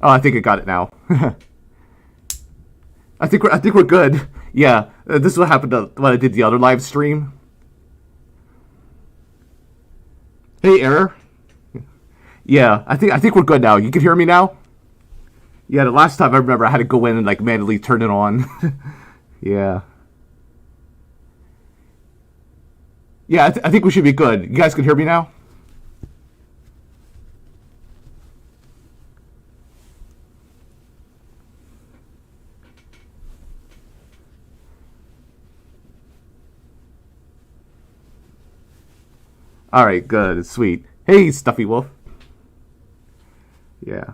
Oh, I think I got it now. I think we're good. Yeah, this is what happened when I did the other live stream. Hey, error. Yeah, I think we're good now. You can hear me now? Yeah, the last time I remember I had to go in and like manually turn it on. Yeah. Yeah, I think we should be good. You guys can hear me now? Alright, good. Sweet. Hey, Stuffy Wolf. Yeah.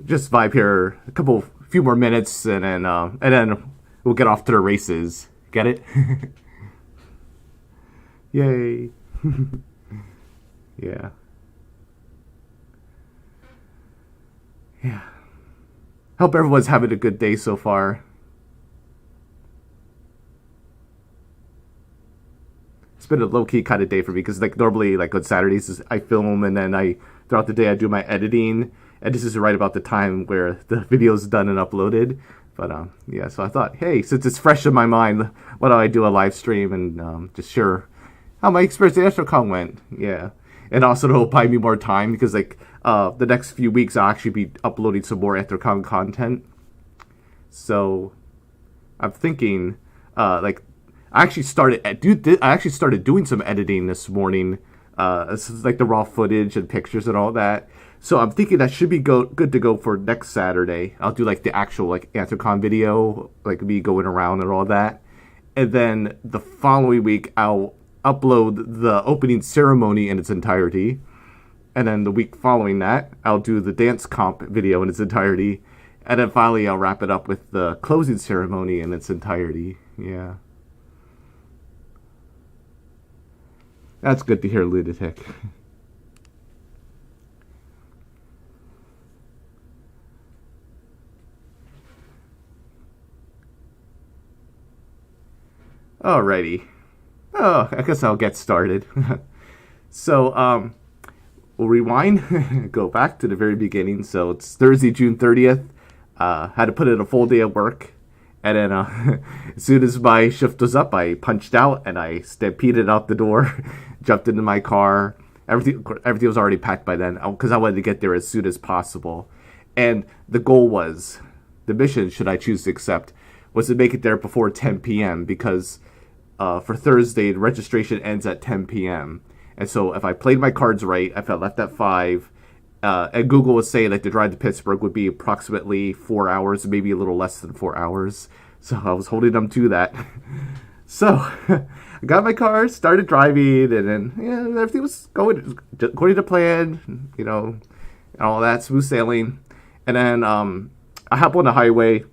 Just vibe here a few more minutes, and then we'll get off to the races. Get it? Yay. Yeah. Yeah. Hope everyone's having a good day so far. It's been a low-key kind of day for me because like normally like on Saturdays I film, and then throughout the day I do my editing, and this is right about the time where the video's done and uploaded. But yeah, so I thought, hey, since it's fresh in my mind, why don't I do a live stream and just share how my experience at Anthrocon went. Yeah, and also it'll buy me more time because like the next few weeks I'll actually be uploading some more Anthrocon content. So I'm thinking like I actually started doing some editing this morning. This is like the raw footage and pictures and all that. So I'm thinking that should be good to go for next Saturday. I'll do like the actual like Anthrocon video, like me going around and all that. And then the following week I'll upload the opening ceremony in its entirety. And then the week following that, I'll do the dance comp video in its entirety. And then finally I'll wrap it up with the closing ceremony in its entirety. Yeah. That's good to hear, Lunatic. Alrighty. Oh, I guess I'll get started. So, we'll rewind, go back to the very beginning. So it's Thursday, June 30th. Had to put in a full day of work. And then as soon as my shift was up, I punched out and I stampeded out the door, jumped into my car. Everything was already packed by then because I wanted to get there as soon as possible. And the goal was, the mission, should I choose to accept, was to make it there before 10 p.m. because for Thursday, the registration ends at 10 p.m. And so if I played my cards right, if I left at 5, and Google was saying like the drive to Pittsburgh would be approximately 4 hours, maybe a little less than 4 hours. So I was holding them to that. So I got my car, started driving, and then everything was going according to plan, and all that, smooth sailing. And then I hop on the highway,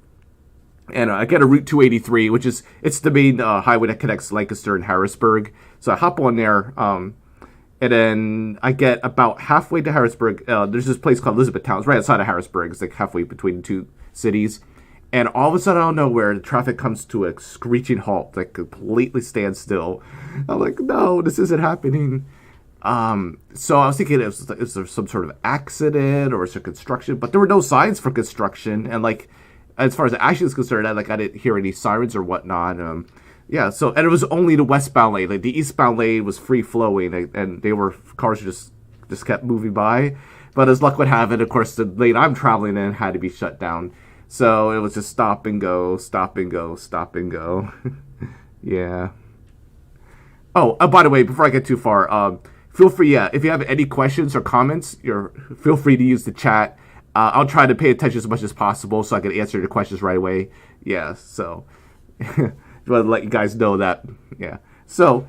and I get a Route 283, it's the main highway that connects Lancaster and Harrisburg. So I hop on there. And then I get about halfway to Harrisburg. There's this place called Elizabethtown. It's right outside of Harrisburg. It's like halfway between the two cities. And all of a sudden, out of nowhere, the traffic comes to a screeching halt, like completely stands still. I'm like, no, this isn't happening. So I was thinking, is there some sort of accident or is there construction? But there were no signs for construction. And like, as far as the action is concerned, I didn't hear any sirens or whatnot. Yeah, and it was only the westbound lane. Like the eastbound lane was free flowing, and cars just kept moving by. But as luck would have it, of course, the lane I'm traveling in had to be shut down. So it was just stop and go, stop and go, stop and go. Yeah. Oh, by the way, before I get too far, feel free. If you have any questions or comments, feel free to use the chat. I'll try to pay attention as much as possible so I can answer your questions right away. Yeah. So. Just want to let you guys know that, yeah. So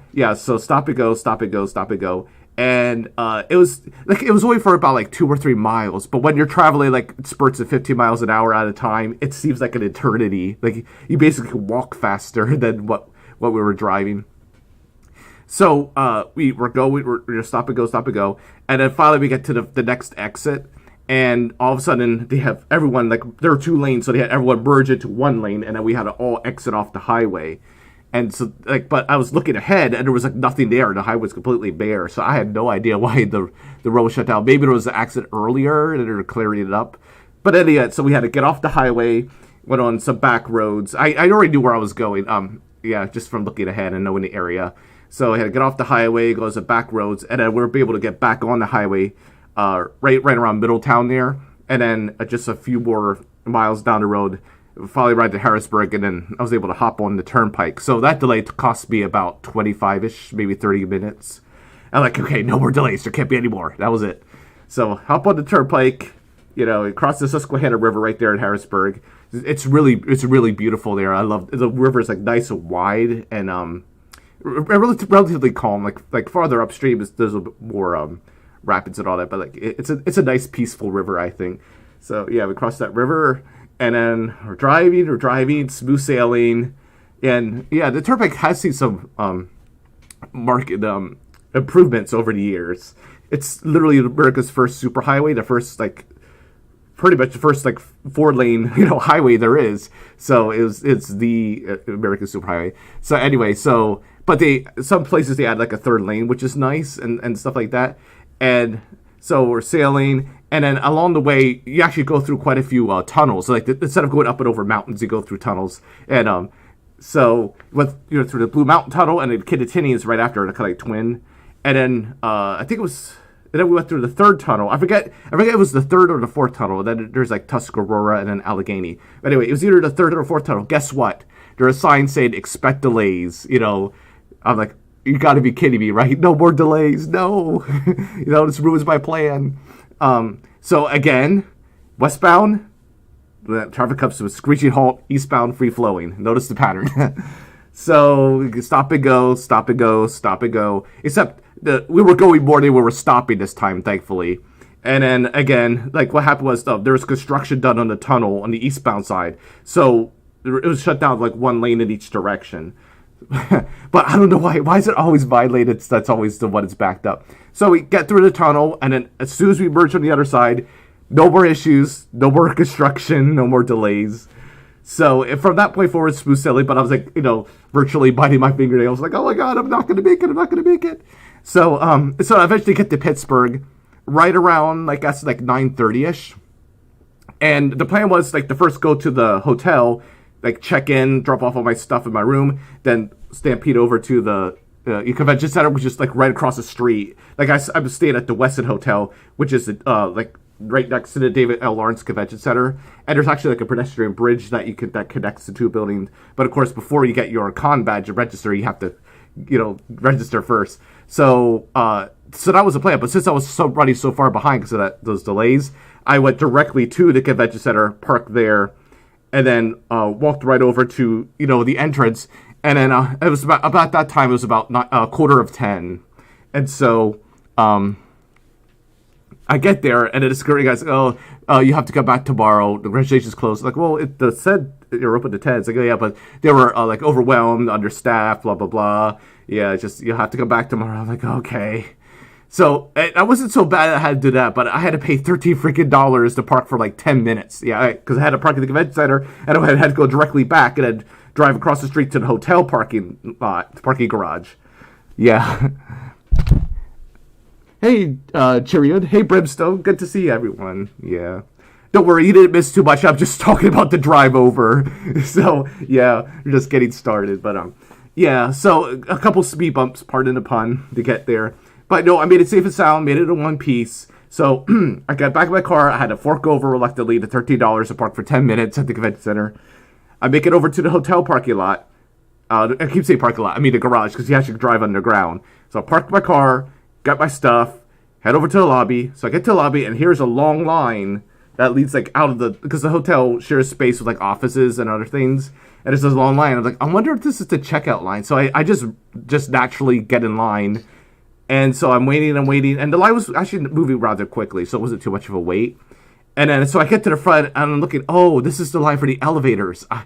stop and go, stop and go, stop and go. And it was only for about like 2 or 3 miles. But when you're traveling like spurts of 15 miles an hour at a time, it seems like an eternity. Like you basically walk faster than what we were driving. So we're stop and go. And then finally we get to the next exit. And all of a sudden, they have everyone, like, there are 2 lanes, so they had everyone merge into one lane, and then we had to all exit off the highway. And so, like, but I was looking ahead, and there was like nothing there. The highway was completely bare, so I had no idea why the road was shut down. Maybe there was an accident earlier, and they're clearing it up. But anyway, so we had to get off the highway, went on some back roads. I already knew where I was going. Yeah, just from looking ahead and knowing the area. So I had to get off the highway, go to back roads, and then we were able to get back on the highway, right around Middletown there, and then just a few more miles down the road, finally ride to Harrisburg, and then I was able to hop on the turnpike. So that delay cost me about 25-ish, maybe 30 minutes. I'm like, okay, no more delays. There can't be any more. That was it. So hop on the turnpike, across the Susquehanna River right there in Harrisburg. It's really beautiful there. I love the river. Is like nice and wide and relatively calm. Like farther upstream, there's a bit more rapids and all that. But like it's a nice peaceful river, I think. So yeah, we crossed that river, and then we're driving, smooth sailing, and yeah, the turnpike has seen some market improvements over the years. It's literally America's first superhighway, pretty much the first 4-lane highway there is. So it's the American superhighway. So anyway, but some places they add like a third lane, which is nice and stuff like that. And so we're sailing, and then along the way you actually go through quite a few tunnels. Like instead of going up and over mountains, you go through tunnels. And so with through the Blue Mountain Tunnel, and then Kittatinny is right after, kind of like twin. And then I think it was. And then we went through the third tunnel. I forget it was the third or the fourth tunnel. And then there's like Tuscarora and then Allegheny. But anyway, it was either the third or fourth tunnel. Guess what? There are signs saying expect delays. I'm like, you got to be kidding me, right? No more delays. No, this ruins my plan. So again, westbound, the traffic comes to a screeching halt. Eastbound, free flowing. Notice the pattern. So stop and go, stop and go, stop and go. Except we were going more than we were stopping this time, thankfully. And then again, what happened was there was construction done on the tunnel on the eastbound side, so it was shut down one lane in each direction. But I don't know why. Why is it always my lane? That's always the one that's backed up. So we get through the tunnel, and then as soon as we merge on the other side, no more issues, no more construction, no more delays. So from that point forward, smooth sailing. But I was virtually biting my fingernails, like, oh my god, I'm not going to make it. So I eventually get to Pittsburgh right around, 9:30ish. And the plan was, to first go to the hotel, check in, drop off all my stuff in my room, then stampede over to the convention center, which is, right across the street. I was staying at the Westin Hotel, which is, right next to the David L. Lawrence Convention Center. And there's actually, a pedestrian bridge that connects the two buildings. But, of course, before you get your con badge and register, you have to register first. So that was the plan. But since I was running so far behind because of those delays, I went directly to the convention center, parked there, and then walked right over to the entrance. And then it was about that time. It was about 9:45. And so I get there, and then the security guy's like, you have to come back tomorrow. The registration's closed. Well, it said you're open to 10. It's like, oh, yeah, but they were overwhelmed, understaffed, blah, blah, blah. Yeah, just you have to come back tomorrow. I'm like, okay. So I wasn't so bad that I had to do that, but I had to pay $13 to park for 10 minutes. Yeah, because I had to park at the convention center, and I had to go directly back and then drive across the street to the hotel parking garage. Yeah. Hey, Cheerio. Hey, Brimstone. Good to see everyone. Yeah. Don't worry, you didn't miss too much. I'm just talking about the drive over. So, yeah, we're just getting started. But, yeah, so a couple speed bumps, pardon the pun, to get there. But, no, I made it safe and sound, made it in one piece. So, I got back in my car. I had to fork over reluctantly the $13 to park for 10 minutes at the convention center. I make it over to the hotel parking lot. I keep saying parking lot. I mean the garage, because you actually drive underground. So, I parked my car, got my stuff, head over to the lobby. So, I get to the lobby, and here's a long line that leads out of because the hotel shares space with offices and other things, and it's this long line. I'm like, I wonder if this is the checkout line. So I just naturally get in line, and so I'm waiting, and the line was actually moving rather quickly, so it wasn't too much of a wait. And then so I get to the front, and I'm looking, oh, this is the line for the elevators. I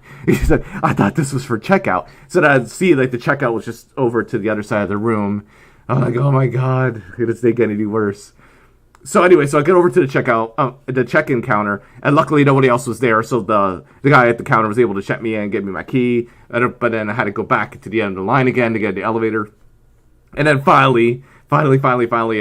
thought this was for checkout. So then I see the checkout was just over to the other side of the room. I'm like, oh my god, could this thing get any worse? So anyway, so I get over to the check-in counter, and luckily nobody else was there. So the guy at the counter was able to check me in, give me my key. But then I had to go back to the end of the line again to get the elevator. And then finally, I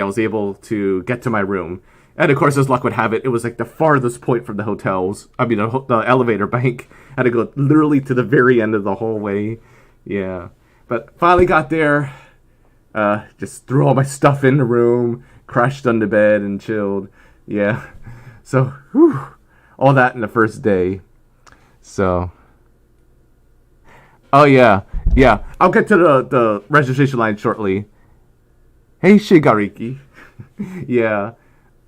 was able to get to my room. And of course, as luck would have it, it was like the farthest point from the hotels. I mean, the elevator bank. I had to go literally to the very end of the hallway. Yeah, but finally got there. Just threw all my stuff in the room. Crashed on the bed and chilled. Yeah. So, whew, all that in the first day. So. Oh, yeah. Yeah. I'll get to the registration line shortly. Hey, Shigariki. Yeah.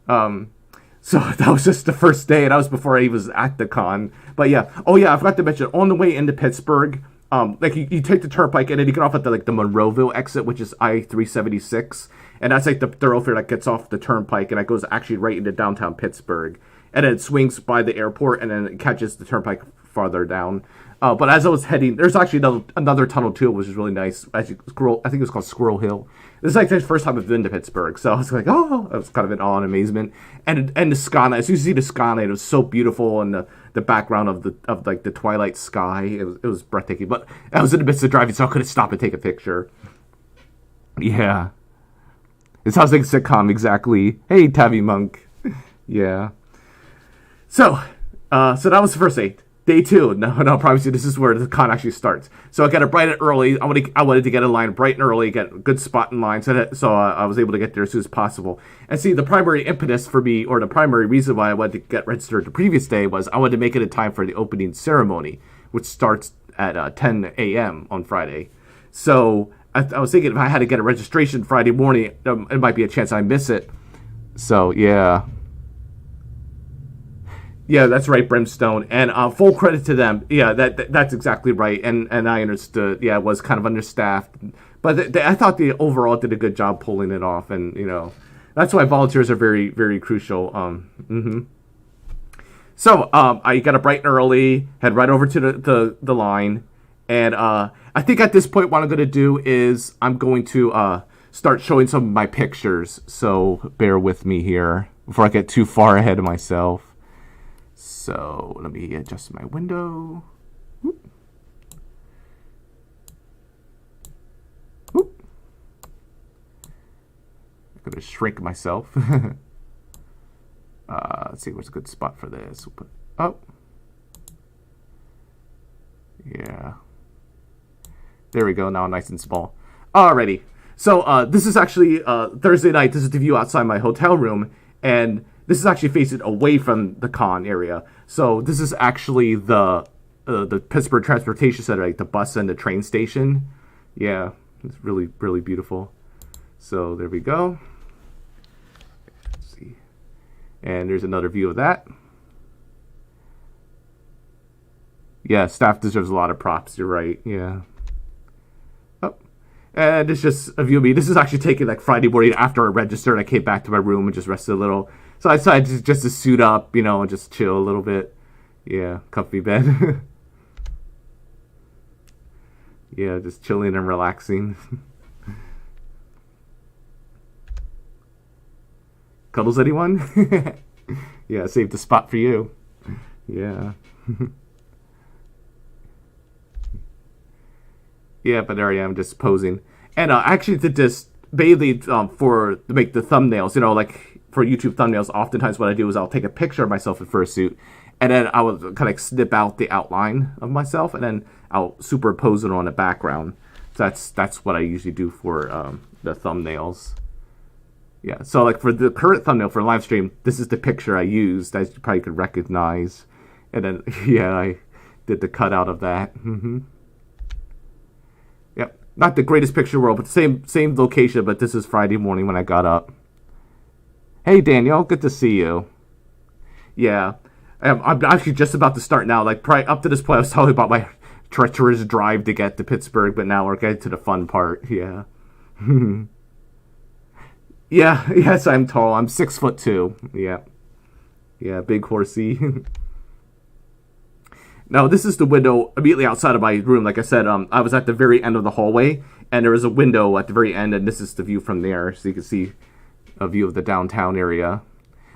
So that was just the first day, and that was before I was at the con. But yeah. Oh, yeah. I forgot to mention, on the way into Pittsburgh, like you take the turnpike and then you get off at the Monroeville exit, which is I-376, and that's like the thoroughfare that gets off the turnpike and it goes actually right into downtown Pittsburgh, and then it swings by the airport and then it catches the turnpike farther down. But as I was heading, there's actually another tunnel too, which is really nice. As you scroll, I think it was called Squirrel Hill. This is like the first time I've been to Pittsburgh, so I was like, oh, I was kind of in awe and amazement. And the skyline, as you see the skyline, it was so beautiful, and the background of the twilight sky, it was breathtaking. But I was in the midst of driving, so I couldn't stop and take a picture. Yeah, it sounds like a sitcom exactly. Hey, Tabby Monk. Yeah. So that was the first day. Day 2. No, promise you, this is where the con actually starts. So I got it bright and early. I wanted to get in line bright and early, get a good spot in line, so I was able to get there as soon as possible. And see, the primary impetus for me, or the primary reason why I wanted to get registered the previous day, was I wanted to make it in time for the opening ceremony, which starts at 10 a.m. on Friday. So I was thinking if I had to get a registration Friday morning, it might be a chance I miss it. So, yeah. Yeah, that's right, Brimstone. And full credit to them. Yeah, that's exactly right. And I understood. Yeah, it was kind of understaffed. But I thought they overall did a good job pulling it off. And, that's why volunteers are very, very crucial. So I got up bright and early, head right over to the line. And I think at this point what I'm going to do is I'm going to start showing some of my pictures. So bear with me here before I get too far ahead of myself. So let me adjust my window. Whoop. Whoop. I'm going to shrink myself. Let's see what's a good spot for this. Oh. Yeah. There we go. Now nice and small. Alrighty. So this is actually Thursday night. This is the view outside my hotel room. And this is actually facing away from the con area. So this is actually the Pittsburgh Transportation Center, like the bus and the train station. Yeah, it's really, really beautiful. So there we go. Let's see. And there's another view of that. Yeah, staff deserves a lot of props. You're right. Yeah. Oh. And it's just a view of me. This is actually taken like Friday morning after I registered. I came back to my room and just rested a little. So I decided just to suit up, and just chill a little bit. Yeah, comfy bed. Yeah, just chilling and relaxing. Cuddles, anyone? Yeah, saved a spot for you. Yeah. Yeah, but there I am, just posing. And I actually did this mainly to make the thumbnails, like for YouTube thumbnails. Oftentimes what I do is I'll take a picture of myself in fursuit, and then I will kind of snip out the outline of myself, and then I'll superimpose it on the background. So that's what I usually do for the thumbnails. Yeah, so like for the current thumbnail for live stream, this is the picture I used, as you probably could recognize. And then, yeah, I did the cutout of that. Yep, not the greatest picture in the world, but same location, but this is Friday morning when I got up. Hey, Daniel, good to see you. Yeah, I'm actually just about to start now. Like, up to this point, I was telling you about my treacherous drive to get to Pittsburgh, but now we're getting to the fun part. Yeah. Yeah, yes, I'm tall. I'm 6'2". Yeah. Yeah, big horsey. Now, this is the window immediately outside of my room. Like I said, I was at the very end of the hallway, and there was a window at the very end, and this is the view from there. So you can see a view of the downtown area.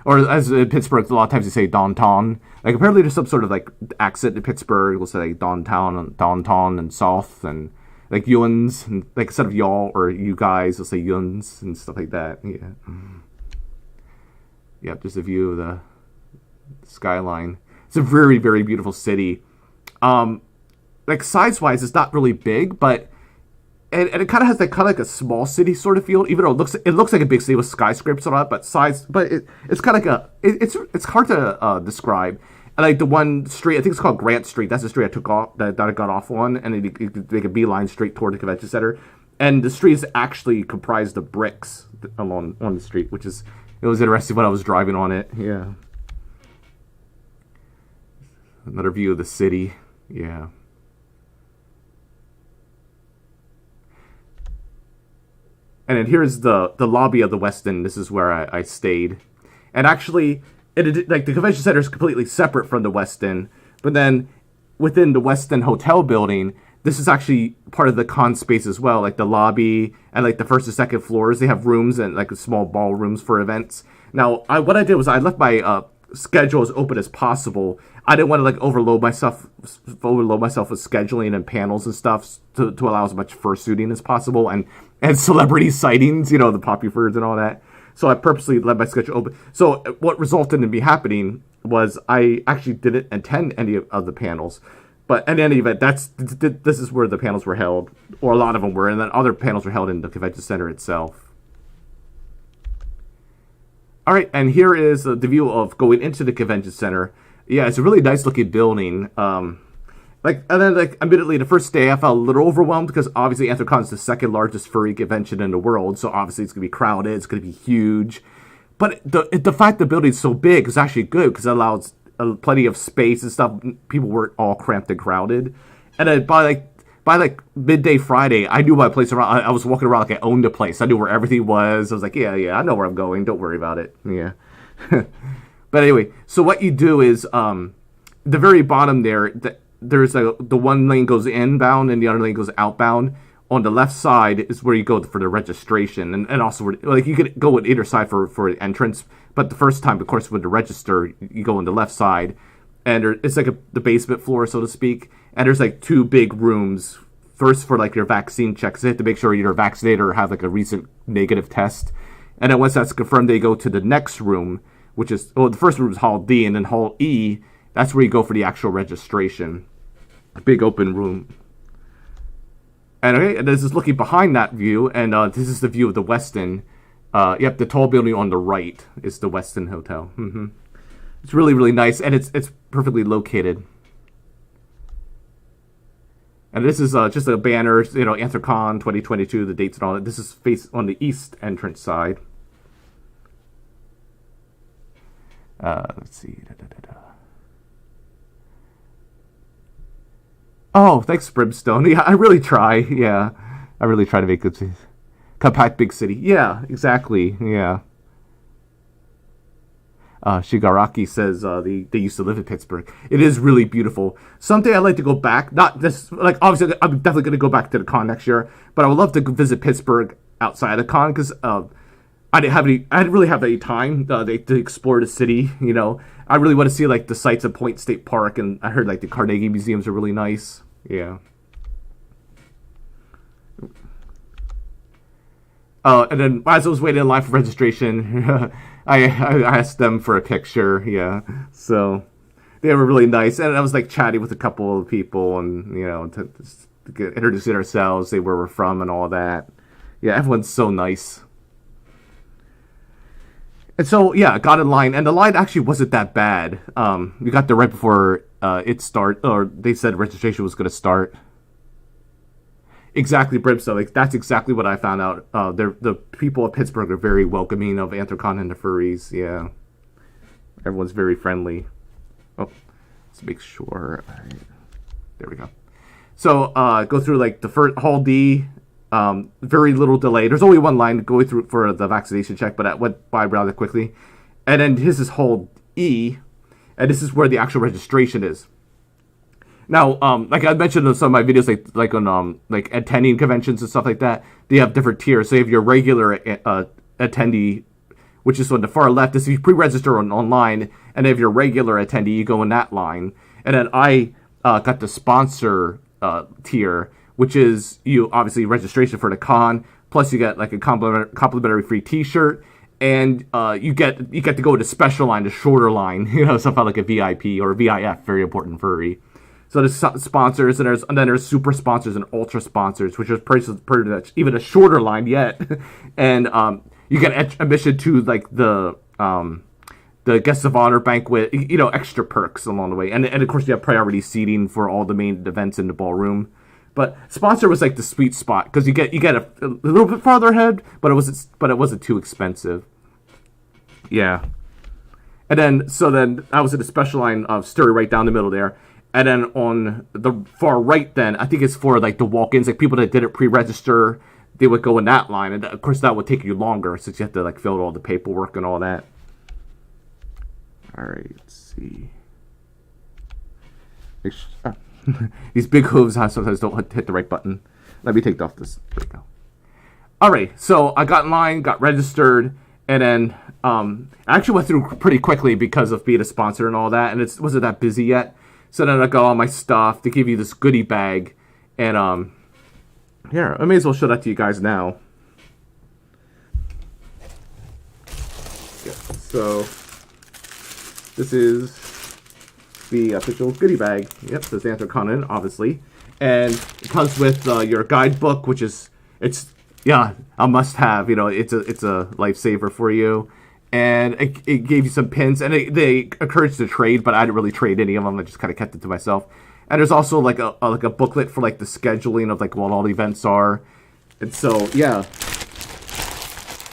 Or as in Pittsburgh, a lot of times they say downtown. Like apparently there's some sort of like accent in Pittsburgh. We'll say like downtown and south and like yuns and like instead of y'all or you guys, we'll say yuns and stuff like that. Yeah. Yep, just a view of the skyline. It's a very, very beautiful city. Like size-wise, it's not really big, but and it kind of has like a small city sort of feel, even though it looks like a big city with skyscrapers and all that, but it's kind of like it's hard to describe. And like the one street, I think it's called Grant Street. That's the street I took off that I got off on, and then you could make a beeline straight toward the convention center. And the street is actually comprised of bricks on the street, which is it was interesting when I was driving on it. Yeah. Another view of the city. Yeah. And then here's the lobby of the Westin. This is where I stayed. And actually, like the convention center is completely separate from the Westin. But then within the Westin hotel building, this is actually part of the con space as well. Like the lobby and like the first and second floors, they have rooms and like small ballrooms for events. Now, what I did was I left my schedule as open as possible. I didn't want to like overload myself with scheduling and panels and stuff to allow as much fursuiting as possible and celebrity sightings, the popufurs and all that. So I purposely let my schedule open. So what resulted in me happening was I actually didn't attend any of the panels. But in any event, this is where the panels were held, or a lot of them were, and then other panels were held in the convention center itself. All right, and here is the view of going into the convention center. Yeah, it's a really nice looking building. Admittedly, the first day I felt a little overwhelmed because obviously Anthrocon is the second largest furry convention in the world, so obviously it's gonna be crowded. It's gonna be huge. But the fact the building's so big is actually good because it allows plenty of space and stuff. People weren't all cramped and crowded. And then by midday Friday, I knew my place around. I was walking around like I owned the place. I knew where everything was. I was like, yeah, I know where I'm going. Don't worry about it. Yeah. But anyway, so what you do is the very bottom there, there's the one lane goes inbound and the other lane goes outbound. On the left side is where you go for the registration, and also like you could go on either side for entrance. But the first time, of course, when to register, you go on the left side, and it's like the basement floor, so to speak. And there's like two big rooms. First for like your vaccine checks, they have to make sure you're vaccinated or have like a recent negative test. And then once that's confirmed, they go to the next room, which is the first room is Hall D, and then Hall E. That's where you go for the actual registration. A big open room. And okay, and this is looking behind that view, and this is the view of the Westin. Yep, the tall building on the right is the Westin Hotel. Mm-hmm. It's really, really nice, and it's perfectly located. And this is just a banner, Anthrocon 2022, the dates and all that. This is faced on the east entrance side. Let's see. Oh, thanks, Brimstone. Yeah, I really try. Yeah, I really try to make good cities. Compact big city. Yeah, exactly. Yeah. Shigaraki says they used to live in Pittsburgh. It is really beautiful. Someday I'd like to go back. Not this, like obviously I'm definitely going to go back to the con next year, but I would love to visit Pittsburgh outside of the con because I didn't really have any time to explore the city. I really want to see like the sights of Point State Park, and I heard like the Carnegie museums are really nice. Yeah. And then as I was waiting in line for registration, I asked them for a picture. Yeah, so they were really nice, and I was like chatting with a couple of people, and to get introducing ourselves, say where we're from, and all that. Yeah, everyone's so nice. And so yeah, I got in line, and the line actually wasn't that bad. We got there right before they said registration was going to start. Exactly, Brimstone. Like that's exactly what I found out. The people of Pittsburgh are very welcoming of Anthrocon and the furries. Yeah, everyone's very friendly. Oh, let's make sure. Right. There we go. So go through like the first Hall D. Very little delay. There's only one line going through for the vaccination check, but it went by rather quickly. And then this is Hall E, and this is where the actual registration is. Now, like I mentioned in some of my videos, like on like attending conventions and stuff like that, they have different tiers. So you have your regular attendee, which is on the far left. Is if you pre-register online, and if you're a regular attendee, you go in that line. And then I got the sponsor tier, which is you obviously registration for the con, plus you get like a complimentary free T-shirt, and you get to go to the special line, the shorter line, something like a VIP or a VIF, very important furry. So there's sponsors, and then there's super sponsors and ultra sponsors, which is pretty much even a shorter line yet. And you get admission to like the guests of honor banquet, extra perks along the way, and of course you have priority seating for all the main events in the ballroom. But sponsor was like the sweet spot because you get a little bit farther ahead, but it wasn't too expensive. Yeah. And then I was in a special line of Sturry right down the middle there. And then on the far right, then I think it's for like the walk-ins, like people that didn't pre-register, they would go in that line, and of course that would take you longer since you have to like fill out all the paperwork and all that. All right, let's see. These big hooves sometimes don't hit the right button. Let me take off this. There we go. All right, so I got in line, got registered, and then I actually went through pretty quickly because of being a sponsor and all that, and it wasn't that busy yet. So then I got all my stuff. They give you this goodie bag. And, here, I may as well show that to you guys now. Yeah, so, this is the official goodie bag. Yep, says Anthrocon, obviously. And it comes with your guidebook, which is, it's a must-have. It's a lifesaver for you. And it gave you some pins, and they encouraged to trade, but I didn't really trade any of them. I just kind of kept it to myself. And there's also like a booklet for like the scheduling of like what all the events are. And so yeah.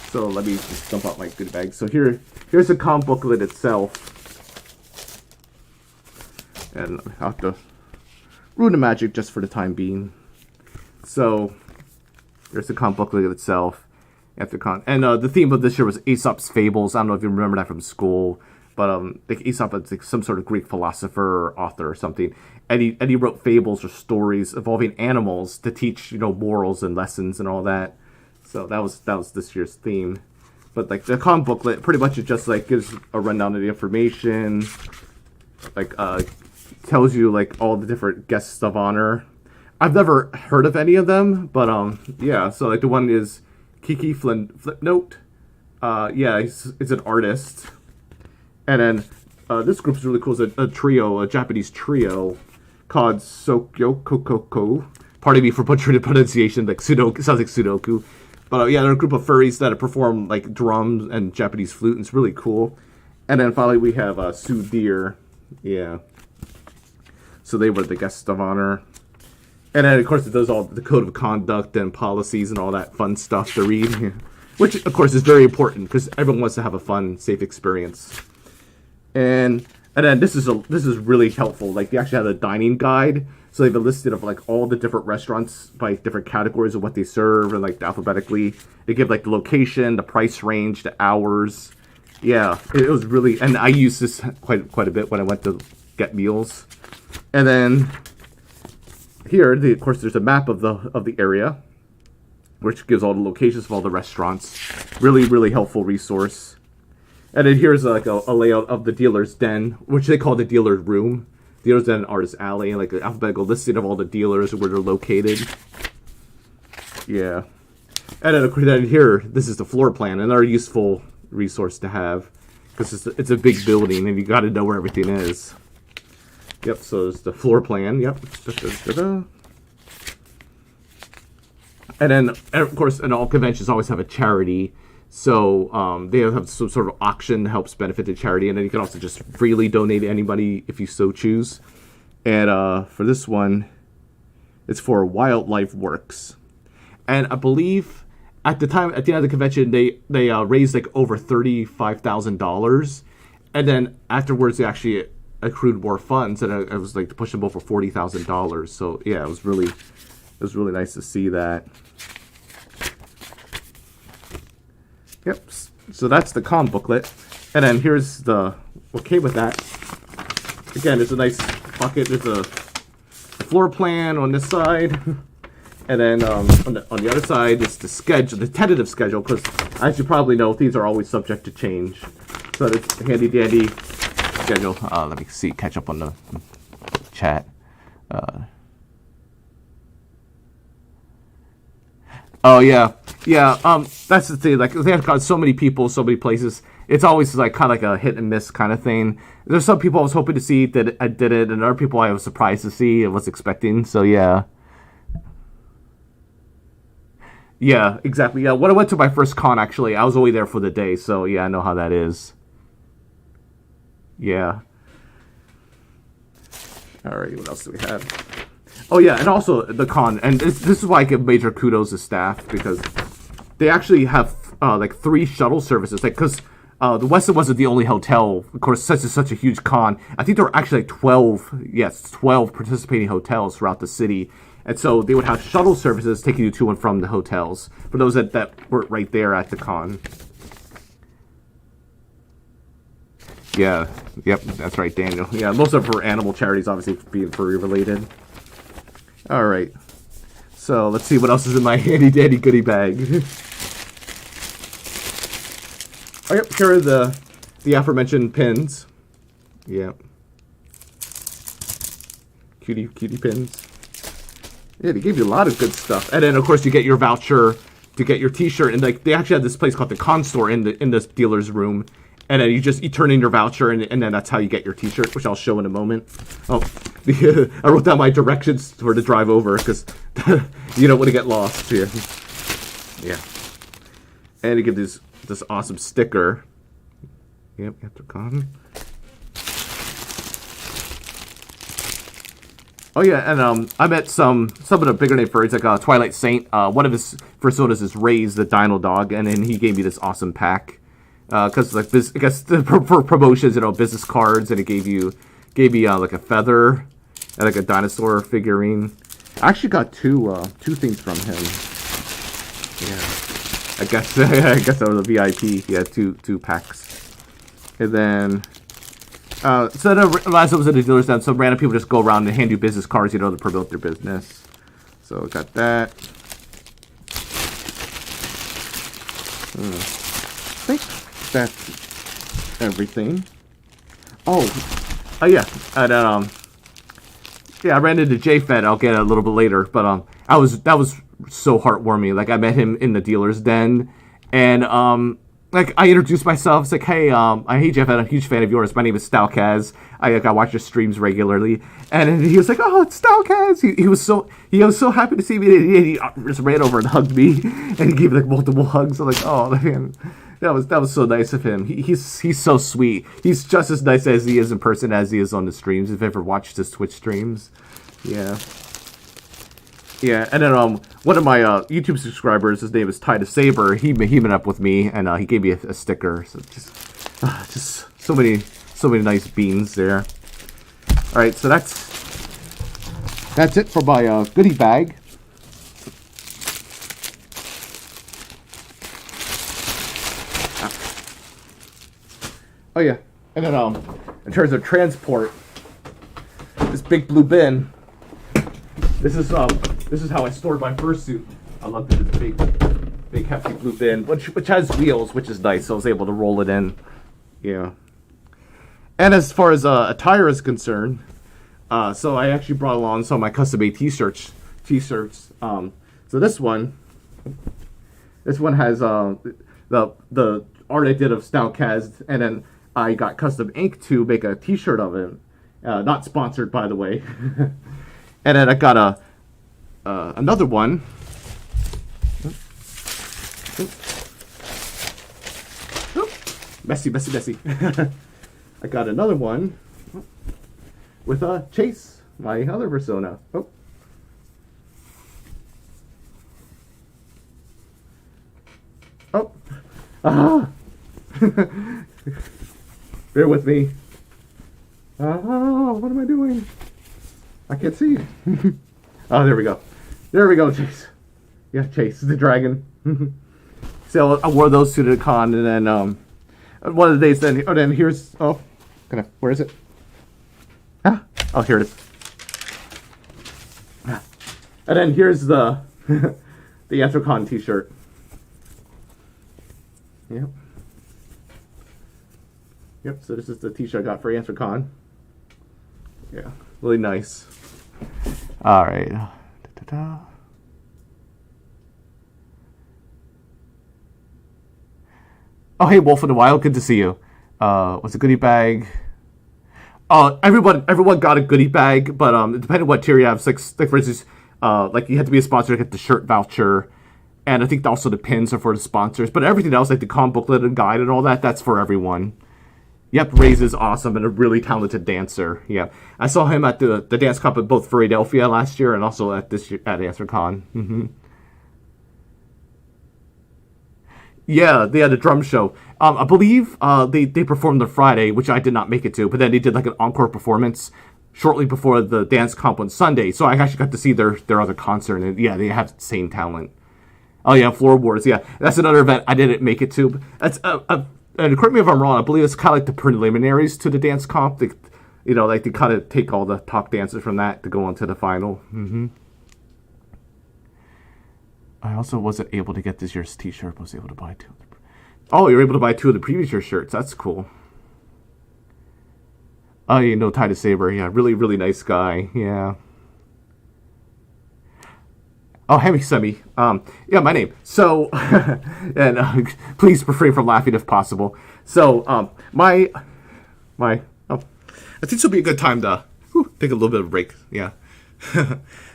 So let me just dump out my goodie bag. So here's the comp booklet itself. And I have to ruin the magic just for the time being. So here's the comp booklet itself. Anthrocon. And the theme of this year was Aesop's Fables. I don't know if you remember that from school, but like Aesop is like some sort of Greek philosopher or author or something, and he wrote fables or stories involving animals to teach morals and lessons and all that. So that was this year's theme. But like the con booklet, pretty much it just like gives a rundown of the information, like tells you like all the different guests of honor. I've never heard of any of them, but yeah. So like the one is Kiki Flipnote. It's an artist. And then this group is really cool. It's a trio, a Japanese trio called Sokyo Kokoko. Pardon me for butchering the pronunciation, like Sudoku. It sounds like Sudoku. But they're a group of furries that perform like drums and Japanese flute, and it's really cool. And then finally we have Sue Deer. Yeah. So they were the guests of honor. And then, of course, it does all the code of conduct and policies and all that fun stuff to read, which, of course, is very important because everyone wants to have a fun, safe experience. And then this is really helpful. Like, they actually have a dining guide, so they have a listed of like all the different restaurants by different categories of what they serve, and like alphabetically. They give like the location, the price range, the hours. Yeah, it was really, and I used this quite a bit when I went to get meals, and then. Here, of course, there's a map of the area, which gives all the locations of all the restaurants. Really, really helpful resource. And then here's like a layout of the dealer's den, which they call the dealer's room. Dealer's den, artist alley, like an alphabetical listing of all the dealers and where they're located. Yeah. And then here, this is the floor plan, another useful resource to have because it's a big building and you got to know where everything is. Yep, so there's the floor plan. Yep. And then, of course, and all conventions always have a charity. So they have some sort of auction that helps benefit the charity. And then you can also just freely donate to anybody if you so choose. And for this one, it's for Wildlife Works. And I believe at the end of the convention, they raised like over $35,000. And then afterwards, they actually accrued more funds, and I was like to push them over $40,000. So yeah, it was really nice to see that. Yep. So that's the con booklet, and then here's what came with that. Again, there's a nice bucket. There's a floor plan on this side, and then on the other side is the schedule, the tentative schedule, because as you probably know, things are always subject to change. So it's handy dandy schedule. Let me see, catch up on the chat. Oh yeah, yeah. That's the thing. Like they have got so many people, so many places. It's always like kind of like a hit and miss kind of thing. There's some people I was hoping to see that I did it, and other people I was surprised to see and was expecting. So yeah. Yeah, exactly. Yeah, when I went to my first con, actually, I was only there for the day, so yeah, I know how that is. Yeah. All right, what else do we have? Oh yeah, and also the con, and this is why I give major kudos to staff, because they actually have like 3 shuttle services. Like, because the Westin wasn't the only hotel. Of course, such a huge con. I think there were actually like 12 participating hotels throughout the city. And so they would have shuttle services taking you to and from the hotels for those that weren't right there at the con. Yeah, yep, that's right, Daniel. Yeah, most of her animal charities, obviously, being furry related. All right, so let's see what else is in my handy dandy goodie bag. Oh, yep, here are the aforementioned pins. Yep, cutie pins. Yeah, they gave you a lot of good stuff, and then of course you get your voucher to get your T-shirt, and like they actually had this place called the Con Store in this dealer's room, and then you turn in your voucher, and then that's how you get your T-shirt, which I'll show in a moment. Oh, I wrote down my directions for the drive over because you don't want to get lost here. Yeah, and you get this awesome sticker. Yep, Anthrocon. Oh yeah, and I met some of the bigger name furries, like Twilight Saint. One of his fursuiters is Raves, the Dino Dog, and then he gave me this awesome pack. Because like this, I guess for promotions, business cards, and it gave me like a feather and like a dinosaur figurine. I actually got two things from him. Yeah, I guess that was a VIP. Yeah, two packs, and then. So then, as I was at the dealer's then some random people just go around and hand you business cards, to promote their business. So I got that. I think that's everything. Oh yeah, and yeah, I ran into JFed. I'll get it a little bit later, but that was so heartwarming. Like I met him in the dealer's den, and like I introduced myself. It's like, hey, hey Jeff, I'm a huge fan of yours. My name is Stalkaz. I watch your streams regularly, and he was like, oh, it's Stalkaz. He was so happy to see me. He just ran over and hugged me, and he gave me like multiple hugs. I'm like, oh man, that was so nice of him. He's so sweet. He's just as nice as he is in person as he is on the streams. If you've ever watched his Twitch streams, yeah. Yeah, and then one of my YouTube subscribers, his name is Ty the Saber. He met up with me, and he gave me a sticker. So just so many nice beans there. All right, so that's it for my goodie bag. Oh yeah, and then in terms of transport, this big blue bin. This is how I stored my fursuit. I love this big hefty blue bin, which has wheels, which is nice. So I was able to roll it in. Yeah. And as far as attire is concerned, so I actually brought along some of my custom-made t-shirts. So this one has the art I did of Stalkaz, and then I got custom ink to make a t-shirt of it. Not sponsored, by the way. And then I got another one. Messy. I got another one with Chase, my other persona. Oh. Ah. Bear with me. What am I doing? I can't see. Oh, there we go, Chase. Yeah, Chase, the dragon. So I wore those to the con, and then one of the days then here's where is it? Oh, here it is. And then here's the the Anthrocon t-shirt. Yep. Yep, so this is the t-shirt I got for Anthrocon. Yeah, really nice. All right. Da-da-da. Oh, hey, Wolf in the Wild, good to see you. What's a goodie bag? Everyone got a goodie bag, but depending on what tier you have, like for instance, like you have to be a sponsor to get the shirt voucher, and I think also the pins are for the sponsors. But everything else, like the comic booklet and guide and all that, that's for everyone. Yep, Raze is awesome and a really talented dancer. Yeah, I saw him at the dance comp at both Philadelphia last year and also at this year at Anthrocon. Mm-hmm. Yeah, they had a drum show. I believe they performed on Friday, which I did not make it to, but then they did like an encore performance shortly before the dance comp on Sunday. So I actually got to see their other concert, and yeah, they have insane talent. Oh yeah, Floor Wars. Yeah, that's another event I didn't make it to. That's and correct me if I'm wrong. I believe it's kind of like the preliminaries to the dance comp. They, like they kind of take all the top dancers from that to go on to the final. Mm-hmm. I also wasn't able to get this year's t-shirt, but was able to buy two. Oh, you're able to buy two of the previous year's shirts. That's cool. Oh, you know, Titus Saber. Yeah, really, really nice guy. Yeah. Oh, Hemi Semi. Yeah, my name. So, and please refrain from laughing if possible. So, oh, I think this will be a good time to take a little bit of a break. Yeah.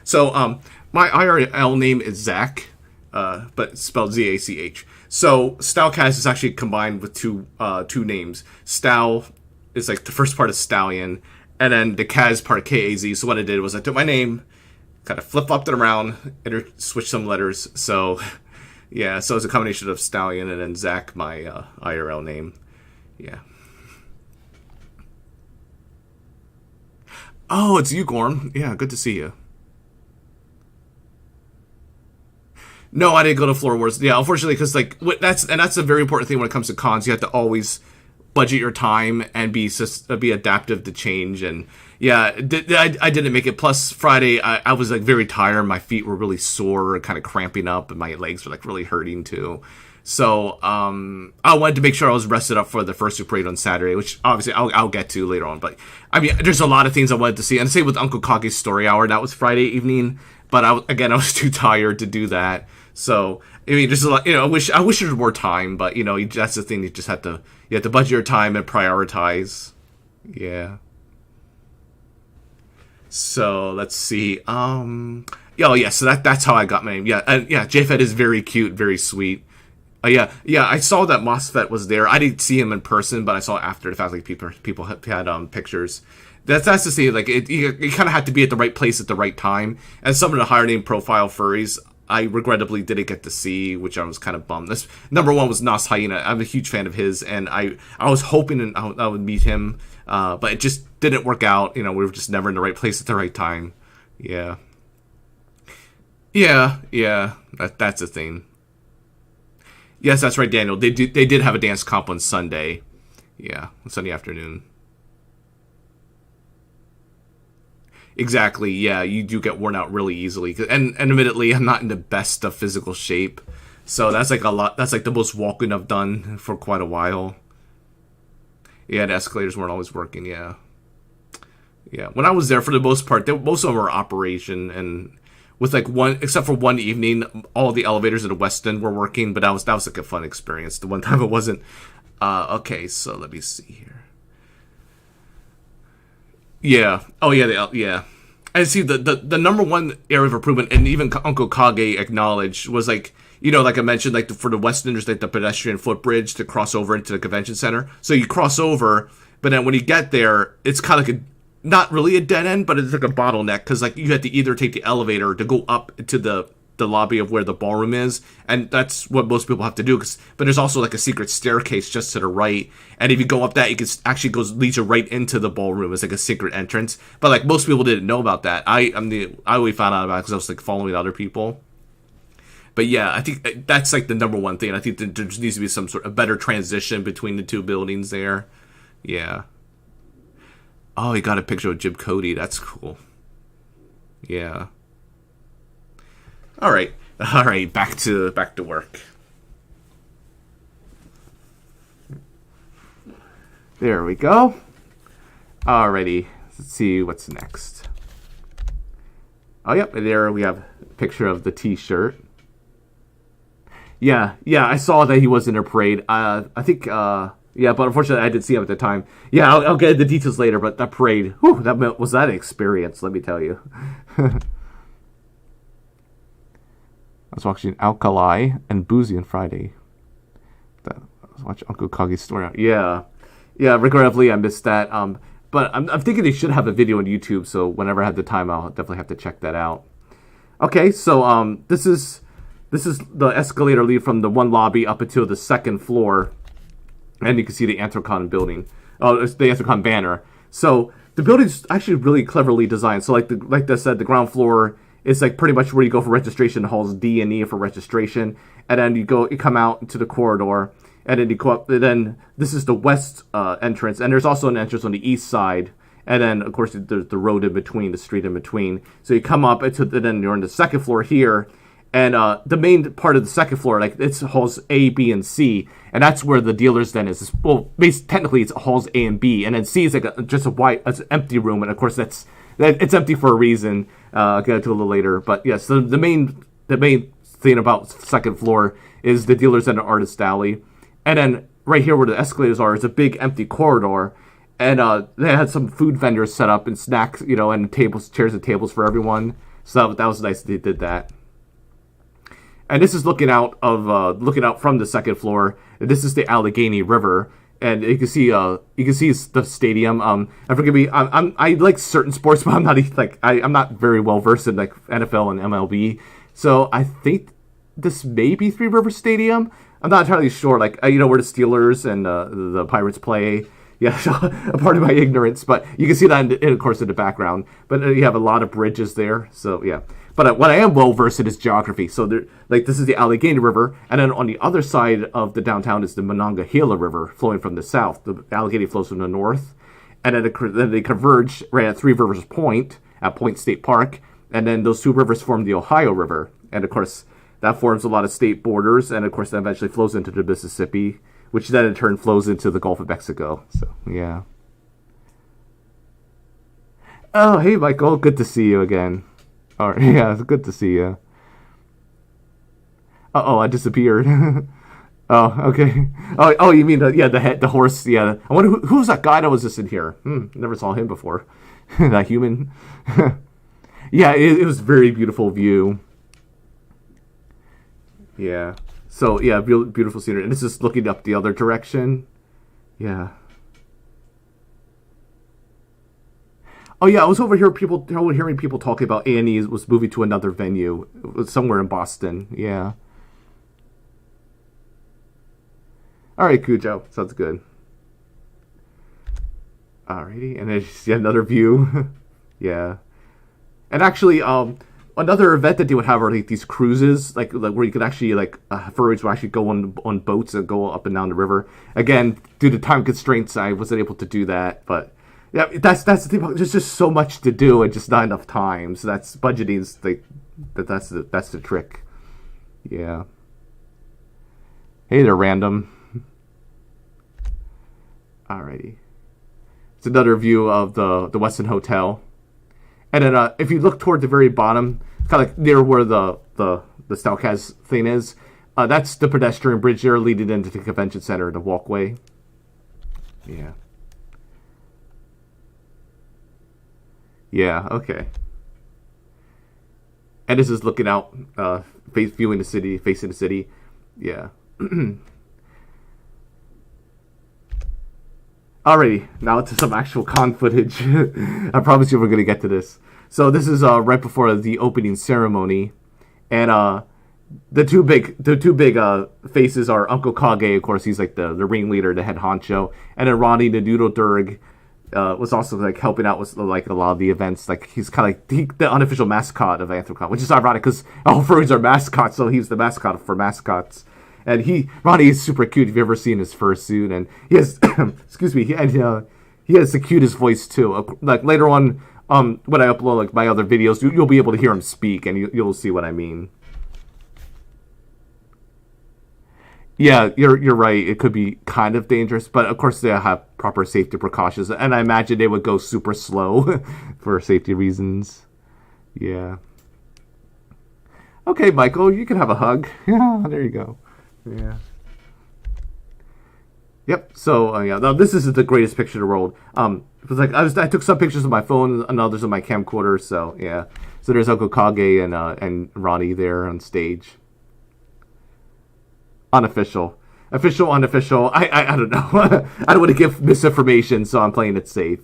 So, my IRL name is Zach, but it's spelled Z-A-C-H. So, Stalkaz is actually combined with two names. Stal is like the first part of Stallion, and then the Kaz part of K-A-Z. So what I did was I took my name, kind of flip-flopped it around, and switched some letters. So, yeah, so it's a combination of Stallion and then Zach, my IRL name. Yeah. Oh, it's you, Gorm. Yeah, good to see you. No, I didn't go to Floor Wars. Yeah, unfortunately, because like that's a very important thing when it comes to cons. You have to always budget your time and be adaptive to change. And yeah, I didn't make it. Plus Friday, I was like very tired. My feet were really sore, kind of cramping up, and my legs were like really hurting too. So I wanted to make sure I was rested up for the Fursuit parade on Saturday, which obviously I'll get to later on. But I mean, there's a lot of things I wanted to see, and same with Uncle Kage's story hour. That was Friday evening, but I was too tired to do that. So I mean, just a lot. I wish there was more time, but that's the thing. You have to budget your time and prioritize. Yeah. So let's see. Oh yeah. So that's how I got my name. Yeah, and yeah, JFed is very cute, very sweet. Yeah. I saw that MOSFET was there. I didn't see him in person, but I saw after the fact like people had pictures. That's the thing. Like you kind of had to be at the right place at the right time. And some of the higher name profile furries, I regrettably didn't get to see, which I was kind of bummed. This number one was Nas Hyena. I'm a huge fan of his, and I was hoping I would meet him, but it just didn't work out. We were just never in the right place at the right time. Yeah. That's the thing. Yes, that's right, Daniel. They did have a dance comp on Sunday. Yeah, on Sunday afternoon. Exactly, yeah, you do get worn out really easily. And admittedly, I'm not in the best of physical shape. So that's like a lot. That's like the most walking I've done for quite a while. Yeah, the escalators weren't always working, yeah. Yeah, when I was there, for the most part, most of them were operation. And with like except for one evening, all the elevators at the West End were working. But that was like a fun experience. The one time it wasn't. Okay, so let me see here. Yeah. Oh, yeah. Yeah. And see, the number one area of improvement, and even Uncle Kage acknowledged, was like, like I mentioned, like for the West End, there's like the pedestrian footbridge to cross over into the convention center. So you cross over, but then when you get there, it's kind of like not really a dead end, but it's like a bottleneck, because like you have to either take the elevator to go up to the lobby of where the ballroom is, and that's what most people have to do. But there's also like a secret staircase just to the right, and if you go up that, it actually leads you right into the ballroom. It's like a secret entrance, but like most people didn't know about that. I only found out about it because I was like following other people. But yeah, I think that's like the number one thing. I think there needs to be some sort of better transition between the two buildings there. Yeah. Oh, he got a picture of Jim Cody. That's cool. Yeah. All right. Back to work. There we go. Alrighty. Let's see what's next. Oh, yep. There we have a picture of the t-shirt. Yeah, I saw that he was in a parade. I think, yeah, but unfortunately I didn't see him at the time. Yeah, I'll get the details later, but that parade, whew, was that an experience, let me tell you. I was watching Alkali and Boozy on Friday. I was watching Uncle Kage's story. Yeah, regrettably I missed that. But I'm thinking they should have a video on YouTube, so whenever I have the time, I'll definitely have to check that out. Okay, so this is the escalator lead from the one lobby up until the second floor, and you can see the Anthrocon building. Oh, it's the Anthrocon banner. So the building's actually really cleverly designed. So like I said, the ground floor is like pretty much where you go for registration. Halls D and E for registration, and then you come out into the corridor, and then you go up. And then this is the west entrance, and there's also an entrance on the east side. And then, of course, there's the road in between, the street in between. So you come up, and then you're on the second floor here. And the main part of the second floor, like, it's halls A, B, and C. And that's where the dealers then is. Well, technically, it's halls A and B. And then C is like just it's an empty room. And, of course, it's empty for a reason. I'll get into it a little later. But, yes, the main thing about second floor is the dealers and the artist alley. And then right here where the escalators are is a big empty corridor. And they had some food vendors set up and snacks, and chairs and tables for everyone. So that was nice that they did that. And this is looking out from the second floor. This is the Allegheny River, and you can see the stadium. And forgive me, I like certain sports, but I'm not very well versed in like NFL and MLB. So I think this may be Three Rivers Stadium. I'm not entirely sure. Like where the Steelers and the Pirates play. Yeah, so a part of my ignorance, but you can see that, of course, in the background. But you have a lot of bridges there, so yeah. But what I am well versed in is geography. So this is the Allegheny River, and then on the other side of the downtown is the Monongahela River, flowing from the south. The Allegheny flows from the north, and then they converge right at Three Rivers Point at Point State Park, and then those two rivers form the Ohio River, and of course that forms a lot of state borders, and of course that eventually flows into the Mississippi, which then in turn flows into the Gulf of Mexico. So yeah. Oh, hey Michael, good to see you again. All right, yeah, it's good to see you. Uh-oh, I disappeared. Oh, okay. Oh, you mean the horse? Yeah. I wonder who's that guy that was just in here. Never saw him before. That human. Yeah, it was a very beautiful view. Yeah. So yeah, beautiful scenery. And this is looking up the other direction. Yeah. Oh yeah, I was hearing people talking about A&E was moving to another venue. It was somewhere in Boston. Yeah. All right, Cujo, sounds good. Alrighty, and there's yet another view. Yeah. And actually, another event that they would have are like these cruises, like where you could actually furries will actually go on boats and go up and down the river. Again, due to time constraints, I wasn't able to do that, but. Yeah, that's the thing. There's just so much to do and just not enough time. So that's budgeting's that's the trick. Yeah. Hey there, random. Alrighty. It's another view of the Westin Hotel, and then if you look toward the very bottom, kind of like near where the Stalkaz thing is, that's the pedestrian bridge there leading into the convention center, the walkway. Yeah. Yeah, okay. And this is looking out, facing the city. Yeah. Alrighty, now to some actual con footage. I promise you we're going to get to this. So this is right before the opening ceremony. And the two big faces are Uncle Kage, of course, he's like the ringleader, the head honcho. And then Ronnie the Noodle Durg. Was also like helping out with like a lot of the events. Like he's kind of like the unofficial mascot of Anthrocon, which is ironic because all furries are mascots, so he's the mascot for mascots. And Ronnie is super cute. If you've ever seen his fursuit, and he has, excuse me, he has the cutest voice too. Like later on, when I upload like my other videos, you'll be able to hear him speak, and you'll see what I mean. Yeah, you're right. It could be kind of dangerous, but of course they have proper safety precautions, and I imagine they would go super slow for safety reasons. Yeah. Okay, Michael, you can have a hug. Yeah, there you go. Yeah. Yep. So yeah, now this is the greatest picture in the world. It was like I took some pictures of my phone and others of my camcorder. So yeah. So there's Uncle Kage and Ronnie there on stage. Unofficial, official, unofficial. I don't know. I don't want to give misinformation, so I'm playing it safe.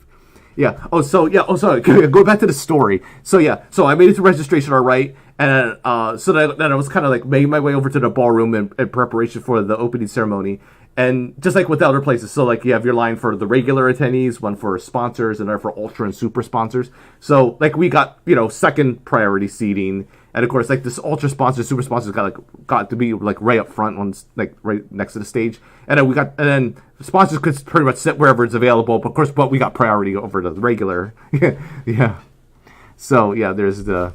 Yeah. Oh, so yeah. Oh, sorry. Go back to the story. So yeah. So I made it to registration, all right, and so then I was kind of like making my way over to the ballroom in preparation for the opening ceremony. And just like with the other places, so like you have your line for the regular attendees, one for sponsors, and another for ultra and super sponsors. So like we got second priority seating, and of course like this ultra sponsor, super sponsors got to be like right up front, ones like right next to the stage, and then sponsors could pretty much sit wherever it's available. But of course, we got priority over the regular. Yeah. So yeah, there's the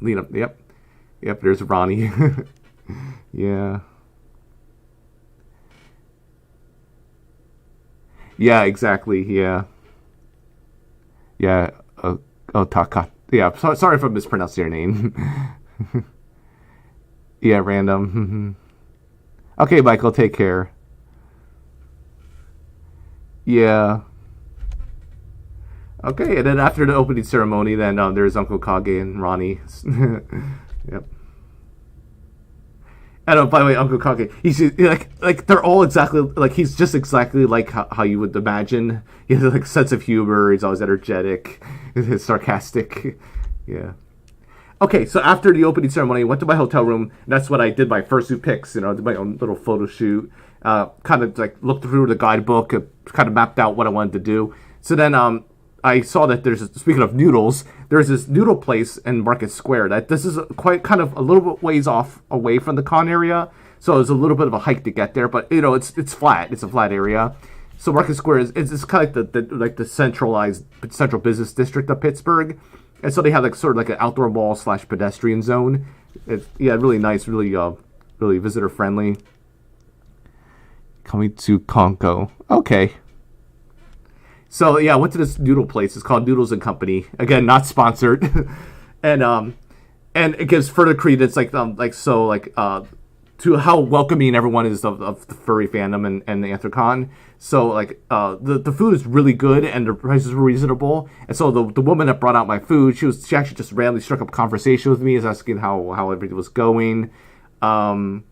lead up. Yep. There's Ronnie. Yeah. Yeah, exactly. Yeah. Yeah. Taka. Yeah. Sorry if I mispronounced your name. Yeah, random. Okay, Michael, take care. Yeah. Okay, and then after the opening ceremony, then there's Uncle Kage and Ronnie. Yep. And by the way, Uncle Kage, he's like they're all exactly like he's just exactly like how you would imagine. He has like a sense of humor. He's always energetic, he's sarcastic. Yeah. Okay, so after the opening ceremony, I went to my hotel room. And that's when I did my fursuit pics. Did my own little photo shoot. Kind of like looked through the guidebook, kind of mapped out what I wanted to do. So then I saw that speaking of noodles, there's this noodle place in Market Square that this is quite kind of a little bit ways off away from the con area. So it's a little bit of a hike to get there, but it's flat. It's a flat area. So Market Square is kind of like the centralized central business district of Pittsburgh, and so they have like sort of like an outdoor mall / pedestrian zone. It's really nice, really visitor friendly. Coming to Conco. Okay. So yeah, I went to this noodle place. It's called Noodles and Company. Again, not sponsored, and it gives further credence, to how welcoming everyone is of the furry fandom and the Anthrocon. So like the food is really good and the prices were reasonable. And so the woman that brought out my food, she actually just randomly struck up a conversation with me, is asking how everything was going, and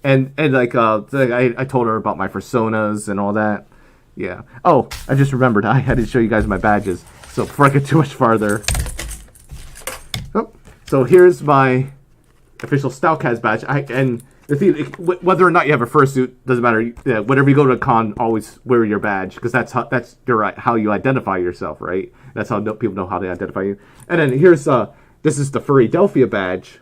I told her about my personas and all that. Yeah. Oh, I just remembered. I had to show you guys my badges. So before I get too much farther. Oh, so here's my official Stalkaz badge. And the thing, whether or not you have a fursuit, doesn't matter. Yeah, whenever you go to a con, always wear your badge, because that's how you identify yourself, right? That's how people know how to identify you. And then here's this is the Philadelphia badge.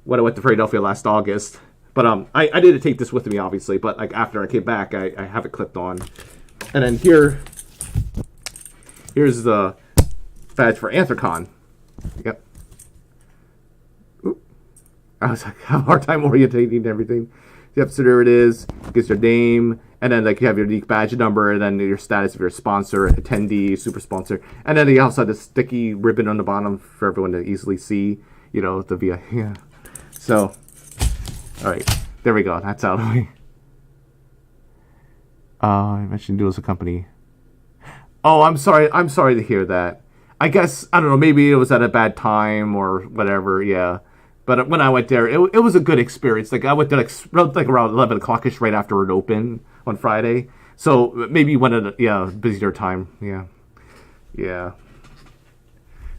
When I went to Philadelphia last August. But I didn't take this with me, obviously. But like after I came back, I have it clipped on. And then here's the badge for Anthrocon. Yep. Oop. I was like, have a hard time orientating everything. Yep. So there it is. Gives your name, and then like you have your unique badge number, and then your status if you're a sponsor, attendee, super sponsor, and then you also have the sticky ribbon on the bottom for everyone to easily see. The VI. Yeah. So. All right, there we go. That's out of the way. I mentioned Noodles and Company. Oh, I'm sorry. I'm sorry to hear that. I guess, I don't know, maybe it was at a bad time or whatever, yeah. But when I went there, it was a good experience. Like, I went there like around 11 o'clock-ish right after it opened on Friday. So maybe when at a busier time, yeah. Yeah.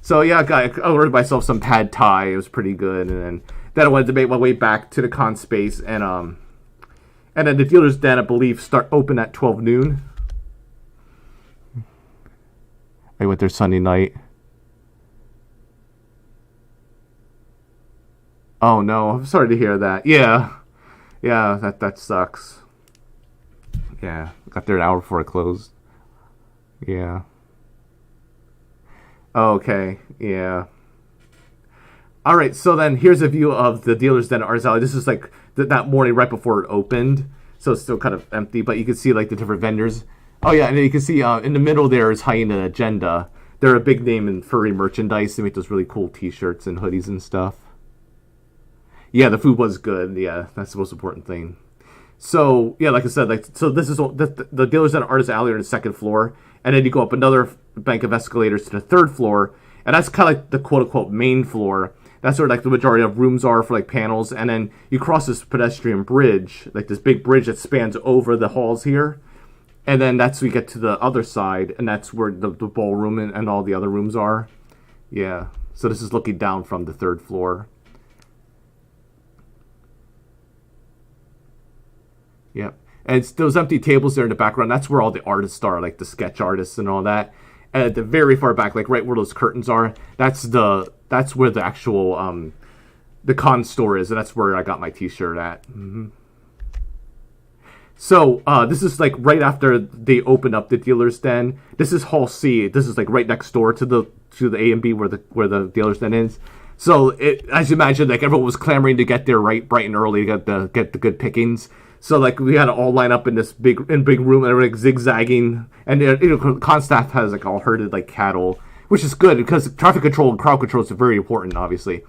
So, yeah, I ordered myself some pad thai. It was pretty good, and then I wanted to make my way back to the con space, and then the dealer's den, I believe, start open at 12 noon. I went there Sunday night. Oh no, I'm sorry to hear that. Yeah, that sucks. Yeah, got there an hour before it closed. Yeah. Okay. Yeah. All right, so then here's a view of the dealer's den at Artist Alley. This is like that morning right before it opened, so it's still kind of empty, but you can see like the different vendors. Oh yeah, and then you can see in the middle there is Hyena Agenda. They're a big name in furry merchandise. They make those really cool T-shirts and hoodies and stuff. Yeah, the food was good. Yeah, that's the most important thing. So yeah, like I said, so this is the dealers at Artist Alley are on the second floor, and then you go up another bank of escalators to the third floor, and that's kind of like the quote-unquote main floor. That's where like the majority of rooms are for like panels, and then you cross this pedestrian bridge, like this big bridge that spans over the halls here, and then that's we get to the other side, and that's where the ballroom and all the other rooms are. Yeah, so this is looking down from the third floor. Yep. And it's those empty tables there in the background. That's where all the artists are, like the sketch artists and all that. And at the very far back, like right where those curtains are, that's where the actual the con store is, and that's where I got my T-shirt at. Mm-hmm. So this is like right after they open up the dealer's den. This is Hall C. This is like right next door to the A and B where the dealer's den is. So as you imagine, like everyone was clamoring to get there bright and early to get the good pickings. So like we had to all line up in this big room and everyone like zigzagging, and con staff has like all herded like cattle, which is good because traffic control and crowd control is very important, obviously.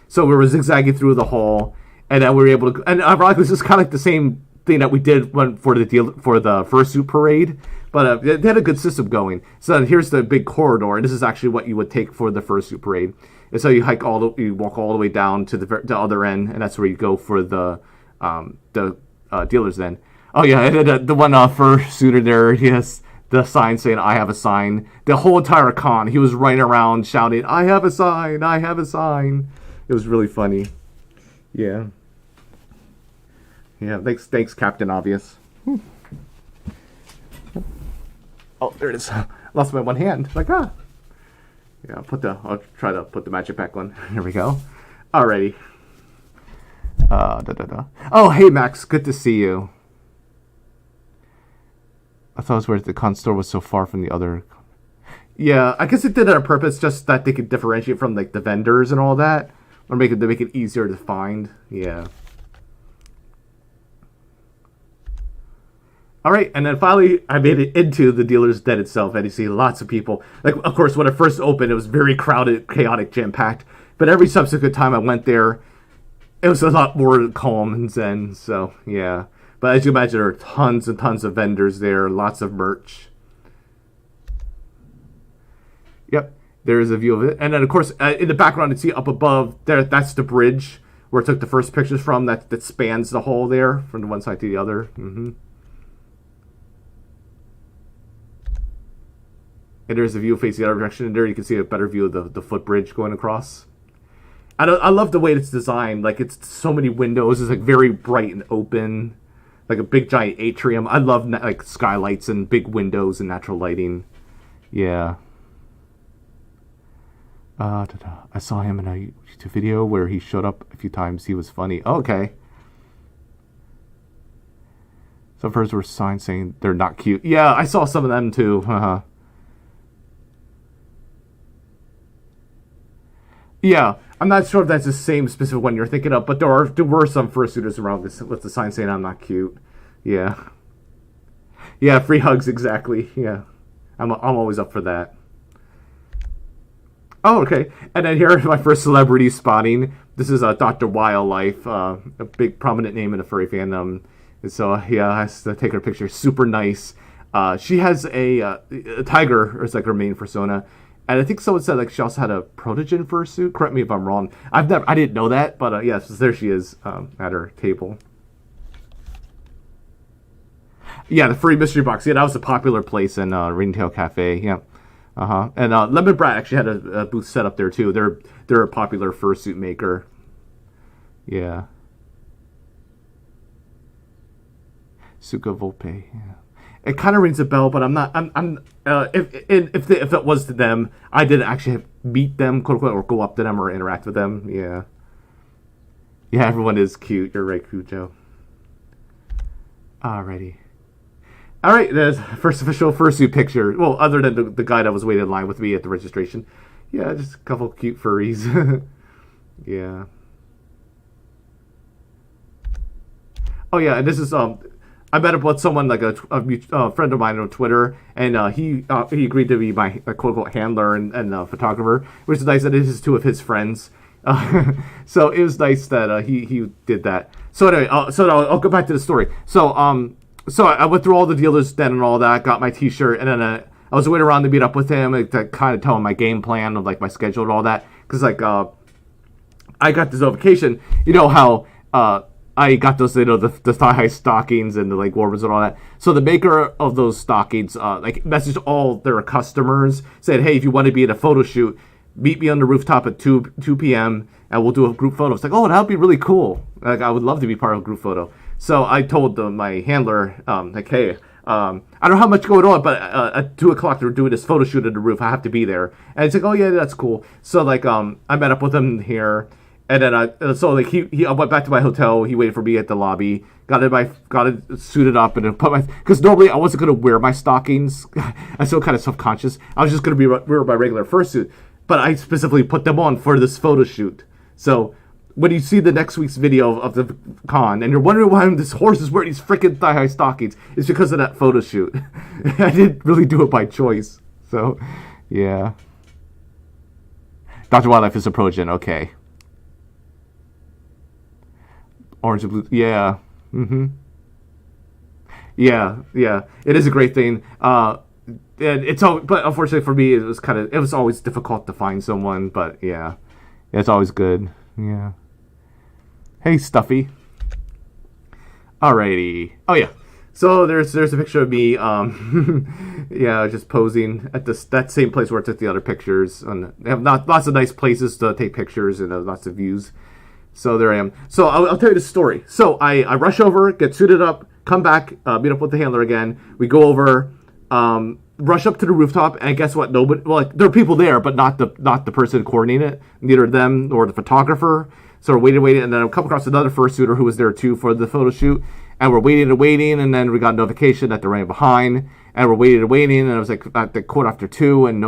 So we were zigzagging through the hall, and then we were able to. And ironically, this is kind of like the same thing that we did for the Fursuit parade, but they had a good system going. So then here's the big corridor, and this is actually what you would take for the Fursuit parade. And so you walk all the way down to the other end, and that's where you go for the dealers then. Oh yeah, and the one fursuiter there, he has the sign saying "I have a sign." The whole entire con, he was running around shouting, "I have a sign! I have a sign!" It was really funny. Yeah. Yeah. Thanks, Captain Obvious. Oh, there it is. Lost my one hand. Like Yeah. I'll try to put the magic back on. Here we go. Alrighty. Oh, hey Max, good to see you. I thought it was weird the con store was so far from the other. Yeah, I guess it did it on purpose, just that they could differentiate from like the vendors and all that, or make it easier to find. Yeah. All right, and then finally I made it into the dealer's den itself, and you see lots of people. Like, of course, when it first opened, it was very crowded, chaotic, jam-packed. But every subsequent time I went there, it was a lot more calm and zen, so yeah. But as you imagine, there are tons and tons of vendors there, lots of merch. Yep, there's a view of it. And then, of course, in the background, you see up above, there, that's the bridge where I took the first pictures from, that spans the hall there, from the one side to the other. Mm-hmm. And there's a view facing the other direction, and there you can see a better view of the footbridge going across. I love the way it's designed. Like, it's so many windows. It's like very bright and open, like a big giant atrium. I love like skylights and big windows and natural lighting. Yeah. I saw him in a YouTube video where he showed up a few times. He was funny. Oh, okay. Some first were signs saying they're not cute. Yeah, I saw some of them too. Yeah, I'm not sure if that's the same specific one you're thinking of, but there were some fursuiters around this with the sign saying I'm not cute. Yeah. Yeah, free hugs, exactly. Yeah. I'm always up for that. Oh, okay. And then here is my first celebrity spotting. This is Dr. Wildlife, a big prominent name in the furry fandom. And so, yeah, I has to take her picture. Super nice. She has a tiger, as like her main persona. And I think someone said like she also had a protogen fursuit. Correct me if I'm wrong. I didn't know that, but yes, there she is at her table. Yeah, the furry mystery box. Yeah, that was a popular place in Ringtail Cafe. Yeah, And Lemon Brat actually had a booth set up there too. They're a popular fursuit maker. Yeah. Suka Volpe. Yeah. It kind of rings a bell, but I'm not. If it was to them, I didn't actually meet them, quote unquote, or go up to them or interact with them. Yeah. Yeah, everyone is cute. You're right, Cujo. Alrighty. Alright, there's the first official fursuit picture. Well, other than the guy that was waiting in line with me at the registration. Yeah, just a couple cute furries. Yeah. Oh yeah, and this is I met up with someone like a friend of mine on Twitter, and he agreed to be my quote unquote handler and photographer, which is nice. That it is two of his friends, so it was nice that he did that. So anyway, I'll go back to the story. So I went through all the dealers then and all that, got my T-shirt, and then I was waiting around to meet up with him to kind of tell him my game plan of like my schedule and all that, because like I got this notification, you know how I got those, you know, the thigh-high stockings and the like warmers and all that. So the maker of those stockings like messaged all their customers, said, hey, if you want to be at a photo shoot, meet me on the rooftop at 2 p.m. and we'll do a group photo. It's like, oh, that would be really cool. Like I would love to be part of a group photo. So I told my handler, like, hey, I don't know how much going on, but at 2 o'clock they're doing this photo shoot at the roof. I have to be there. And it's like, oh yeah, that's cool. So like I met up with him here. And then I went back to my hotel. He waited for me at the lobby. Got it suited up, and then because normally I wasn't gonna wear my stockings. I'm still kind of self-conscious. I was just gonna wear my regular fursuit, but I specifically put them on for this photo shoot. So when you see the next week's video of the con, and you're wondering why this horse is wearing these freaking thigh-high stockings, it's because of that photo shoot. I didn't really do it by choice. So yeah, Dr. Wildlife is approaching. Okay. Orange and blue, yeah. Yeah. It is a great thing. And but unfortunately for me, it was always difficult to find someone. But yeah, it's always good. Yeah. Hey, Stuffy. Alrighty. Oh yeah. So there's a picture of me. Yeah, just posing at that same place where I took the other pictures. And they have lots of nice places to take pictures and lots of views. So there I am. So I'll tell you the story. So I rush over, get suited up, come back, meet up with the handler again. We go over, rush up to the rooftop, and guess what? Nobody. Well, like, there are people there, but not the person coordinating it. Neither them nor the photographer. So we're waiting, and then I come across another fursuiter who was there too for the photo shoot. And we're waiting, and then we got a notification that they're running behind. And we're waiting, and I was like at the quarter after 2, and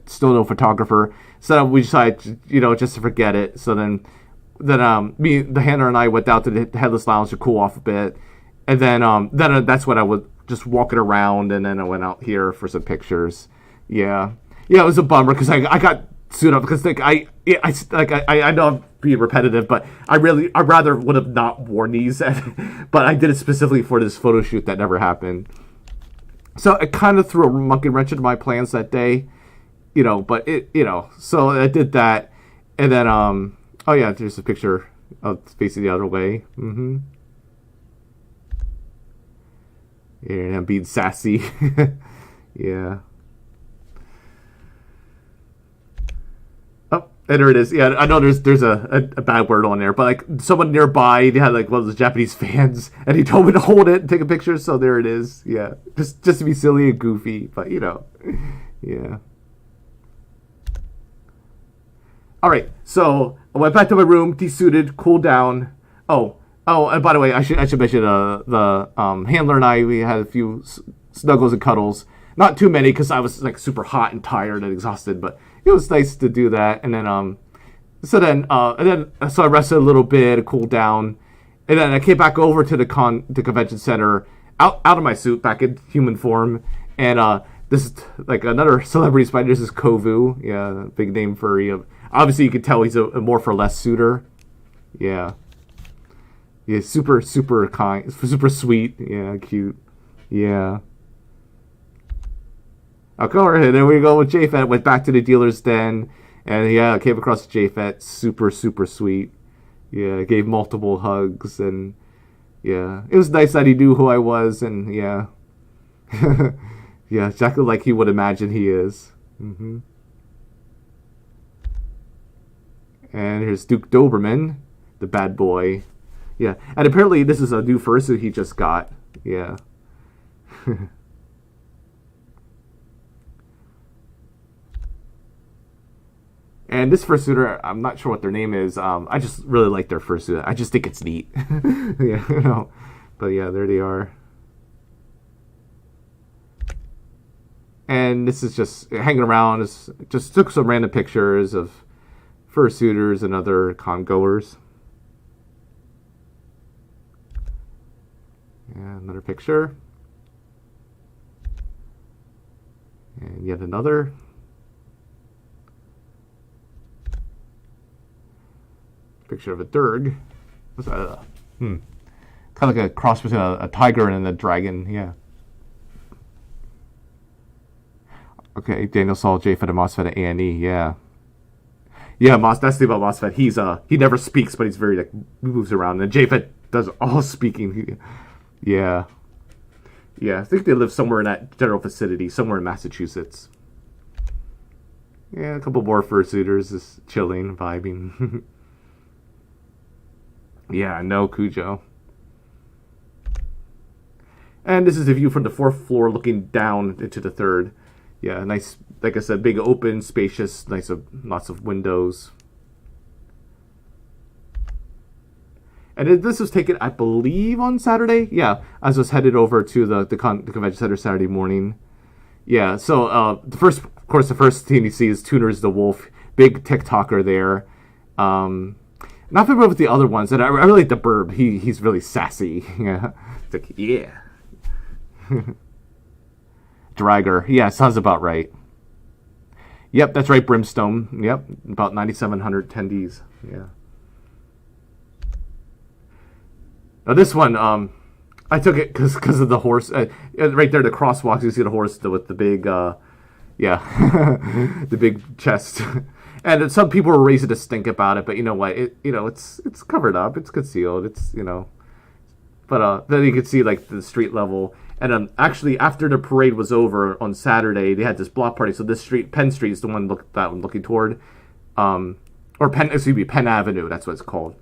still no photographer. So we decided, just to forget it. So then me, the handler, and I went out to the Headless Lounge to cool off a bit, and then that's when I was just walking around, and then I went out here for some pictures. Yeah, it was a bummer because I got suited up because I know I'm being repetitive, but I rather would have not worn these, but I did it specifically for this photo shoot that never happened. So it kind of threw a monkey wrench into my plans that day, but so I did that, and then oh yeah, there's a picture of facing the other way. And I'm being sassy. Yeah. Oh, and there it is. Yeah, I know there's a bad word on there, but like someone nearby, they had like one of those Japanese fans, and he told me to hold it and take a picture. So there it is. Yeah, just to be silly and goofy, but yeah. All right, so I went back to my room, desuited, cooled down. Oh, and by the way, I should mention the handler and I, we had a few snuggles and cuddles. Not too many because I was like super hot and tired and exhausted, but it was nice to do that. And then so I rested a little bit, cooled down, and then I came back over to the convention center out of my suit, back in human form, and this is like another celebrity spider. This is Kovu, yeah, big name furry. Obviously, you can tell he's a more for less suitor. Yeah. Yeah, super, super kind. Super sweet. Yeah, cute. Yeah. I'll go ahead. There we go with J-Fet. Went back to the dealer's den. And yeah, I came across J-Fet. Super, super sweet. Yeah, gave multiple hugs. And yeah, it was nice that he knew who I was. And yeah. Yeah, exactly like he would imagine he is. And here's Duke Doberman, the bad boy. Yeah, and apparently this is a new fursuit he just got. Yeah. And this fursuiter, I'm not sure what their name is. I just really like their fursuit. I just think it's neat. Yeah, But yeah, there they are. And this is just hanging around. Just took some random pictures of fursuiters and other con goers. Yeah, another picture. And yet another. Picture of a Durg. What's that? Kind of like a cross between a tiger and a dragon. Yeah. Okay, Daniel Saul, JFET, and MOSFET at A&E. Yeah. Yeah, that's the thing about MOSFET. He never speaks, but he's very like moves around. And JFET does all speaking. Yeah. Yeah, I think they live somewhere in that general vicinity, somewhere in Massachusetts. Yeah, a couple more fursuiters just chilling, vibing. Yeah, no Cujo. And this is a view from the 4th floor looking down into the 3rd. Yeah, nice, like I said, big open, spacious, nice, lots of windows. And this was taken, I believe, on Saturday. Yeah, as I was headed over to the convention center Saturday morning. Yeah, so the first thing you see is Tuners the Wolf, big TikToker there. Not familiar with the other ones, and I really like the Burb. He's really sassy. Yeah, it's like, yeah. Dragger, yeah, sounds about right. Yep, that's right, Brimstone. Yep, about 9,700 attendees. Yeah. Now this one, I took it because of the horse. Right there, the crosswalks. You see the horse with the big, yeah, the big chest. And some people were raising to stink about it, but you know what? It's covered up. It's concealed. It's, but then you could see like the street level. And actually, after the parade was over on Saturday, they had this block party. So this street, Penn Street, is the one looking toward, or Penn Avenue. That's what it's called.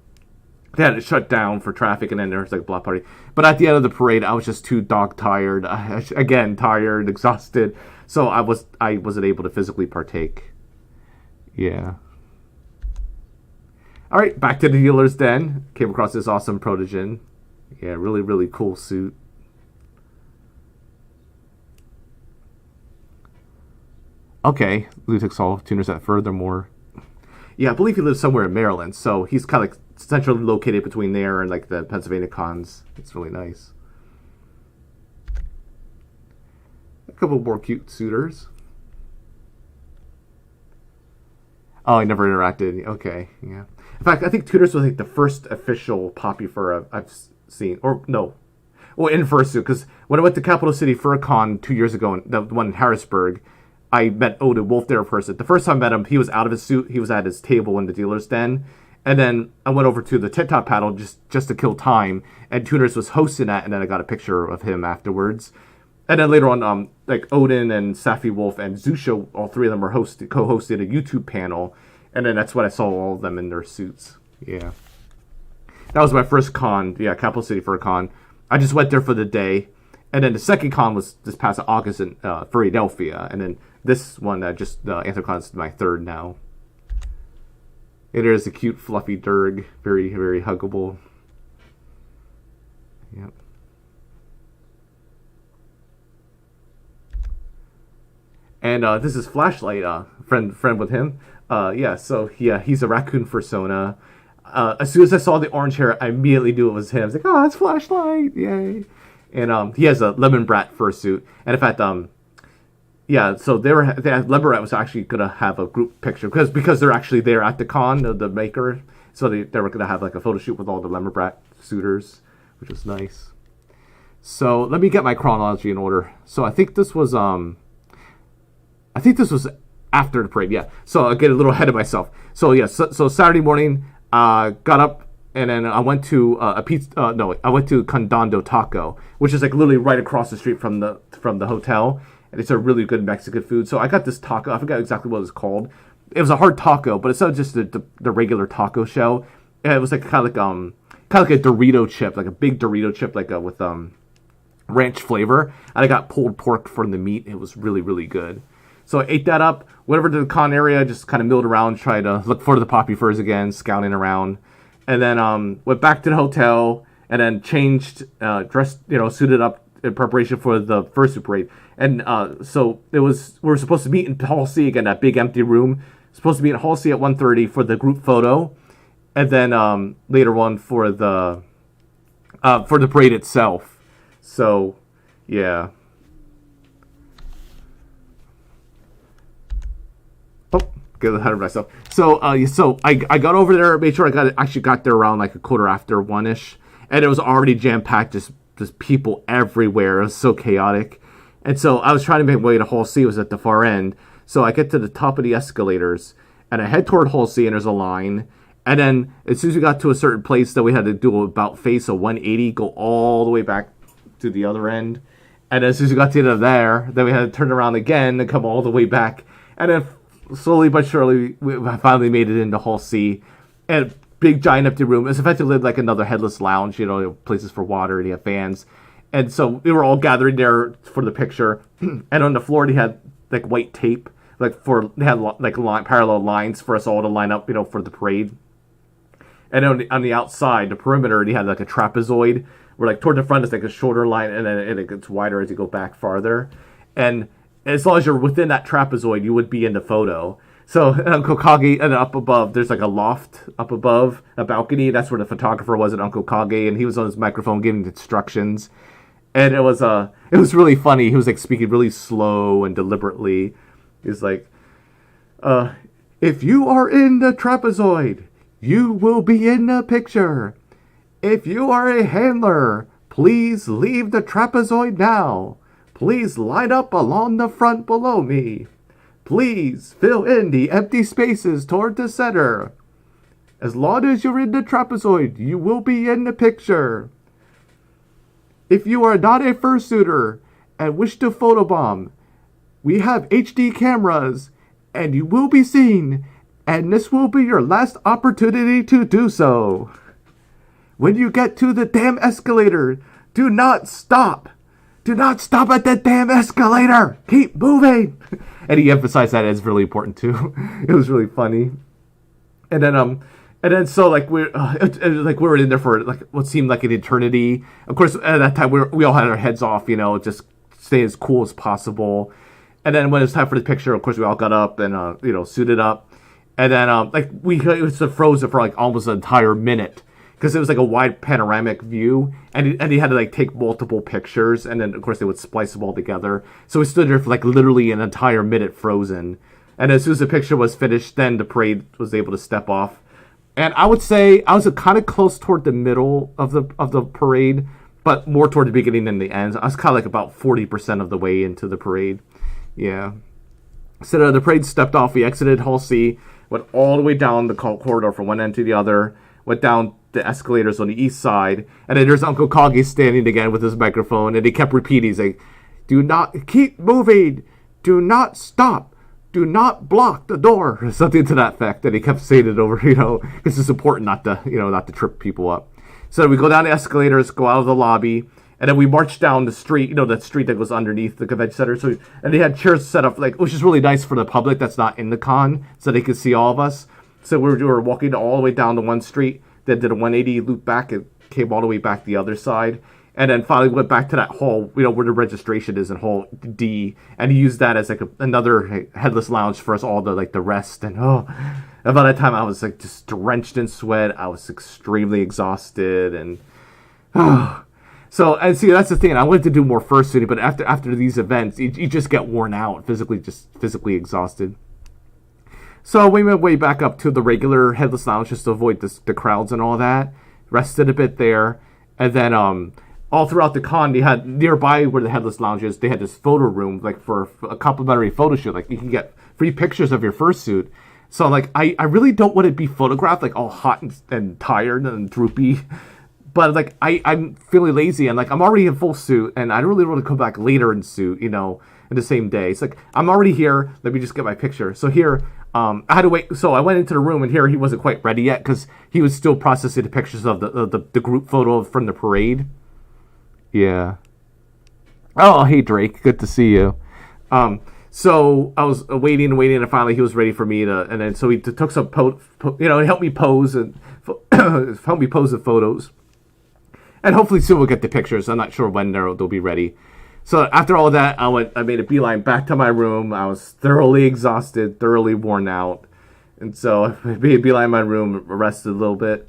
They had it shut down for traffic, and then there was like a block party. But at the end of the parade, I was just too dog tired. Again, tired, exhausted. So I wasn't able to physically partake. Yeah. All right, back to the dealer's den. Came across this awesome Protogen. Yeah, really, really cool suit. Okay, Lutic Sol, Tuners at Furthermore. Yeah, I believe he lives somewhere in Maryland, so he's kind of like centrally located between there and like the Pennsylvania cons. It's really nice. A couple more cute suitors. Oh, I never interacted. Okay, yeah. In fact, I think Tuners was like the first official poppy fur I've seen. Or, no. Well, in fursuit, because when I went to Capital City FurCon 2 years ago, the one in Harrisburg, I met Odin Wolf there in person. The first time I met him, he was out of his suit. He was at his table in the dealer's den. And then I went over to the TikTok panel just to kill time. And Tuners was hosting that, and then I got a picture of him afterwards. And then later on, like Odin and Safi Wolf and Zusho, all three of them were co-hosted a YouTube panel. And then that's when I saw all of them in their suits. Yeah. That was my first con. Yeah, Capital City FurCon. I just went there for the day. And then the second con was this past August in Philadelphia. And then this one, Anthrocon is my third now. It is a cute, fluffy Durg. Very, very huggable. Yep. And this is Flashlight, friend with him. He's a raccoon fursona. As soon as I saw the orange hair, I immediately knew it was him. I was like, oh, it's Flashlight, yay! And he has a Lemon Brat fursuit. And in fact, so Lemon Brat was actually gonna have a group picture because they're actually there at the con, the maker. So they were gonna have like a photo shoot with all the Lemon Brat suitors, which was nice. So let me get my chronology in order. So I think this was after the parade, yeah. So I'll get a little ahead of myself. So yeah, so Saturday morning, got up and then I went to I went to Condando Taco, which is like literally right across the street from the hotel, and it's a really good Mexican food. So I got this taco. I forgot exactly what it was called. It was a hard taco, but it's not just the regular taco shell. And it was like kind of like a Dorito chip, like a big Dorito chip, like with ranch flavor. And I got pulled pork from the meat. It was really, really good. So I ate that up, went over to the con area, just kind of milled around, tried to look for the poppy furs again, scouting around. And then went back to the hotel and then changed, dressed, suited up in preparation for the fursuit parade. And so we were supposed to meet in Hall C again, that big empty room. supposed to be in Hall C at 1:30 for the group photo, and then later on for the parade itself. So, yeah. Oh, get ahead of myself. So I got over there, made sure I got there around like a quarter after 1-ish, and it was already jam packed, just people everywhere. It was so chaotic, and so I was trying to make my way to Hall C. It was at the far end, so I get to the top of the escalators, and I head toward Hall C, and there's a line. And then as soon as we got to a certain place, that we had to do about face a 180, go all the way back to the other end. And as soon as we got to the end of there, then we had to turn around again and come all the way back. And then slowly but surely, we finally made it into Hall C. And big giant empty room. It's effectively like another headless lounge, places for water, and you have fans. And so we were all gathering there for the picture. And on the floor, they had like white tape, they had parallel lines for us all to line up, for the parade. And on the outside, the perimeter, he had like a trapezoid where like toward the front is like a shorter line, and then it gets wider as you go back farther. And as long as you're within that trapezoid, you would be in the photo. So Uncle Kage, and up above, there's like a loft up above, a balcony. That's where the photographer was at Uncle Kage, and he was on his microphone giving instructions. And it was really funny. He was like speaking really slow and deliberately. He's like, if you are in the trapezoid, you will be in the picture. If you are a handler, please leave the trapezoid now. Please line up along the front below me. Please fill in the empty spaces toward the center. As long as you're in the trapezoid, you will be in the picture. If you are not a fursuiter and wish to photobomb, we have HD cameras and you will be seen. And this will be your last opportunity to do so. When you get to the damn escalator, do not stop. Do not stop at the damn escalator. Keep moving. And he emphasized that as really important too. It was really funny. And then so like we were in there for like what seemed like an eternity. Of course, at that time we all had our heads off, just stay as cool as possible. And then when it was time for the picture, of course we all got up and suited up. And then, it was frozen for like almost an entire minute because it was like a wide panoramic view, and he had to like take multiple pictures, and then of course they would splice them all together. So we stood there for like literally an entire minute frozen. And as soon as the picture was finished, then the parade was able to step off. And I would say I was kind of close toward the middle of the parade, but more toward the beginning than the end. I was kind of like about 40% of the way into the parade. Yeah. So the parade stepped off. We exited Hall C. Went all the way down the corridor from one end to the other, went down the escalators on the east side, and then there's Uncle Kage standing again with his microphone, and he kept repeating, he's like, do not keep moving, do not stop, do not block the door, or something to that effect, and he kept saying it over, because it's important not to trip people up. So we go down the escalators, go out of the lobby, and then we marched down the street, the street that goes underneath the convention center. So, and they had chairs set up, which is really nice for the public that's not in the con, so they could see all of us. So we were walking all the way down to one street, then did a 180 loop back and came all the way back the other side. And then finally went back to that hall, where the registration is in Hall D. And he used that as like another headless lounge for us all to the rest. And by that time I was like just drenched in sweat. I was extremely exhausted and So, and see, that's the thing. I wanted to do more fursuiting, but after these events, you just get worn out, physically exhausted. So we went way back up to the regular headless lounge just to avoid the crowds and all that. Rested a bit there, and then all throughout the con, they had nearby where the headless lounge is, they had this photo room for a complimentary photo shoot. You can get free pictures of your fursuit. So I really don't want to be photographed all hot and tired and droopy. But I'm feeling lazy and I'm already in full suit and I don't really want to come back later in suit, in the same day. It's I'm already here. Let me just get my picture. So here, I had to wait. So I went into the room and here he wasn't quite ready yet because he was still processing the pictures of the group photo from the parade. Yeah. Oh, hey Drake, good to see you. So I was waiting, and finally he was ready for me and then so he took some he helped me pose and helped me pose the photos. And hopefully soon we'll get the pictures. I'm not sure when they'll be ready. So after all that, I made a beeline back to my room. I was thoroughly exhausted, thoroughly worn out. And so I beeline my room, rested a little bit.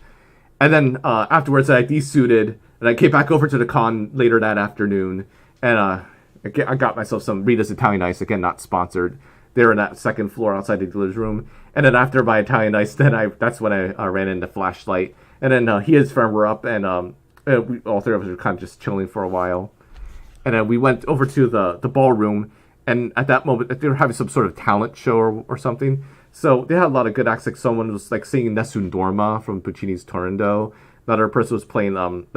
And then afterwards, I desuited, and I came back over to the con later that afternoon. And I got myself some Rita's Italian Ice, again, not sponsored. They were in that second floor outside the dealer's room. And then after my Italian Ice, that's when I ran into Flashlight. And then he and his friend were up, and we, all three of us were kind of just chilling for a while. And then we went over to the ballroom, and at that moment, they were having some sort of talent show or something. So they had a lot of good acts. Like someone was like singing Nessun Dorma from Puccini's Turandot. Another person was playing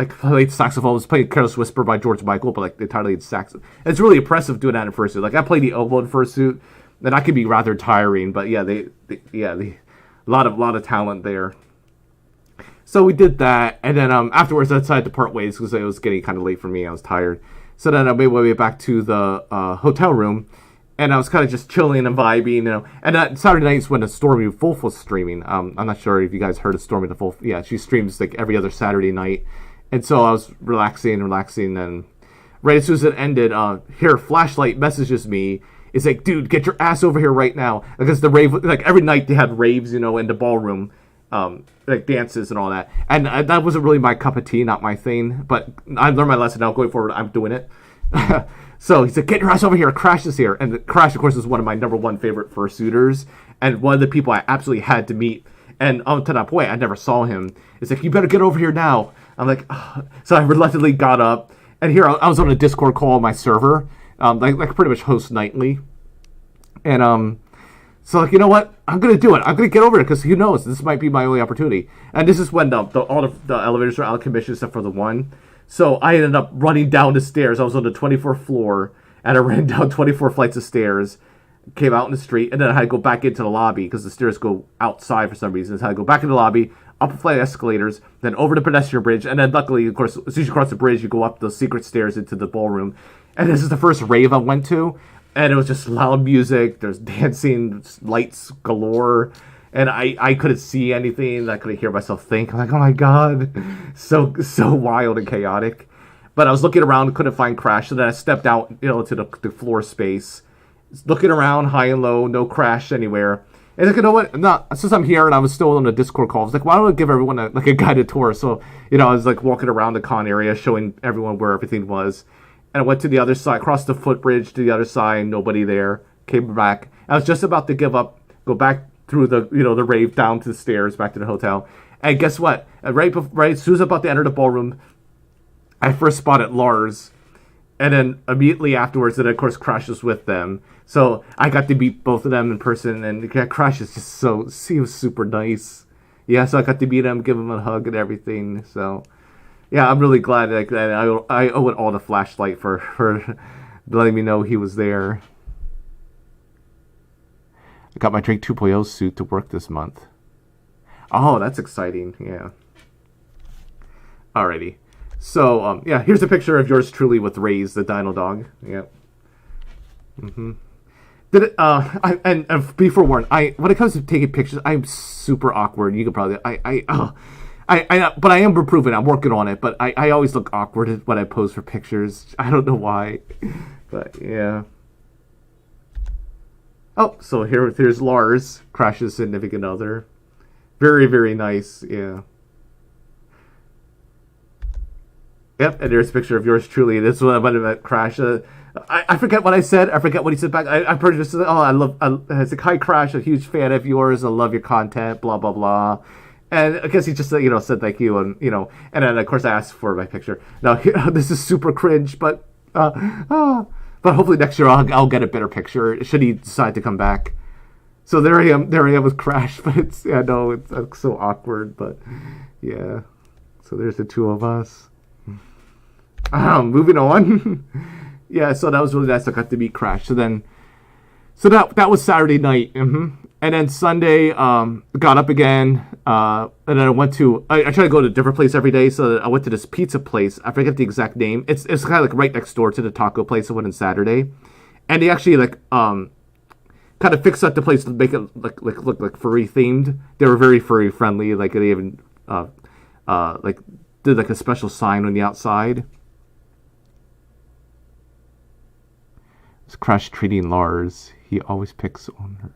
played saxophone. Was playing Careless Whisper by George Michael, but like the entirely lead sax. It's really impressive doing that in Fursuit. Like I played the oboe in Fursuit, and that could be rather tiring. But yeah, they a lot of talent there. So we did that, and then afterwards I decided to part ways because it was getting kind of late for me. I was tired. So then I made my way back to the hotel room, and I was kind of just chilling and vibing, you know. And Saturday nights when Stormy Wolf was streaming. I'm not sure if you guys heard of Stormy the Wolf. Yeah, she streams like every other Saturday night. And so I was relaxing, and right as soon as it ended, here, Flashlight messages me. It's like, dude, get your ass over here right now. Because the rave, like every night they had raves, you know, in the ballroom. Like dances and all that, and that wasn't really my cup of tea, not my thing. But I learned my lesson now. Going forward, I'm doing it. So he said, "Get your ass over here! Crash is here." And Crash, of course, is one of my number one favorite fursuiters, and one of the people I absolutely had to meet. And to that point, I never saw him. It's like, you better get over here now. I'm like, ugh. So I reluctantly got up, and here I was on a Discord call on my server, like pretty much host nightly, and so, like, you know what? I'm going to do it. I'm going to get over it because who knows? This might be my only opportunity. And this is when all the elevators are out of commission except for the one. So I ended up running down the stairs. I was on the 24th floor, and I ran down 24 flights of stairs, came out in the street, and then I had to go back into the lobby because the stairs go outside for some reason. So I had to go back into the lobby, up a flight of escalators, then over the pedestrian bridge, and then luckily, of course, as soon as you cross the bridge, you go up the secret stairs into the ballroom. And this is the first rave I went to. And it was just loud music. There's dancing, lights galore. And I couldn't see anything. I couldn't hear myself think. I'm like, oh my God. So wild and chaotic. But I was looking around, couldn't find Crash. So then I stepped out, you know, to the floor space. Looking around high and low, no Crash anywhere. And like, you know what? Since I'm here and I was still on the Discord call, I was like, why don't I give everyone a guided tour? So, you know, I was like walking around the con area, showing everyone where everything was. And I went to the other side, crossed the footbridge to the other side, nobody there. Came back. I was just about to give up, go back through the rave down to the stairs, back to the hotel. And guess what? Right as soon as I was about to enter the ballroom, I first spotted Lars. And then immediately afterwards, then of course Crash was with them. So I got to meet both of them in person, and Crash is just he was super nice. Yeah, so I got to meet him, give him a hug and everything. So yeah, I'm really glad that I owe it all to Flashlight for letting me know he was there. I got my Drink 2.0 suit to work this month. Oh, that's exciting. Yeah. Alrighty. So, yeah, here's a picture of yours truly with Raze, the dino dog. Yep. Did it, and be forewarned, when it comes to taking pictures, I'm super awkward. You could probably, but I am improving. I'm working on it, but I always look awkward when I pose for pictures. I don't know why, but yeah. Oh, so here's Lars, Crash's significant other. Very, very nice, yeah. Yep, and there's a picture of yours truly. This is when I went to Crash. I forget what I said. I forget what he said back. I pretty much said, it's like, hi Crash, a huge fan of yours. I love your content, blah, blah, blah. And I guess he just, said thank you, and, and then, of course, I asked for my picture. Now, this is super cringe, but hopefully next year I'll get a better picture, should he decide to come back. So there I am with Crash, but it's so awkward, but, yeah. So there's the two of us. Moving on. Yeah, so that was really nice. I got to meet Crash. So that was Saturday night. And then Sunday, got up again. And then I went to, I try to go to a different place every day. So I went to this pizza place. I forget the exact name. It's kind of like right next door to the taco place I went on Saturday. And they actually kind of fixed up the place to make it look like furry themed. They were very furry friendly. Like they even did like a special sign on the outside. It's Crash treating Lars. He always picks on her.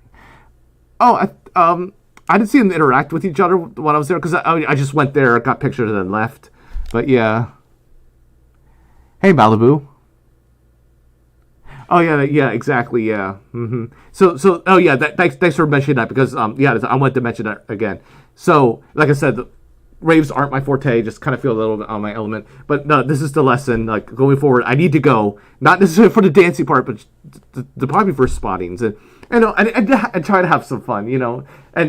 Oh, I didn't see them interact with each other when I was there because I just went there, got pictures, and then left. But yeah. Hey, Malibu. Oh yeah, exactly, yeah. So, oh yeah, thanks for mentioning that because yeah, I wanted to mention that again. So, like I said, raves aren't my forte. Just kind of feel a little bit on my element. But no, this is the lesson. Like going forward, I need to go, not necessarily for the dancing part, but the probably for spottings and try to have some fun,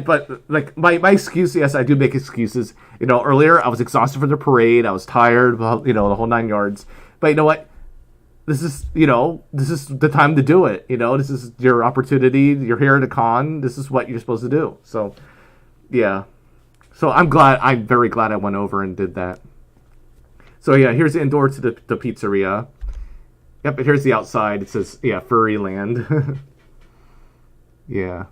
but like my excuse, yes, I do make excuses. Earlier I was exhausted from the parade. I was tired, the whole 9 yards. But you know what? This is the time to do it. This is your opportunity. You're here at a con. This is what you're supposed to do. So, yeah. So I'm very glad I went over and did that. So yeah, here's the indoor to the pizzeria. Yep, and here's the outside. It says, yeah, Furry Land. Yeah.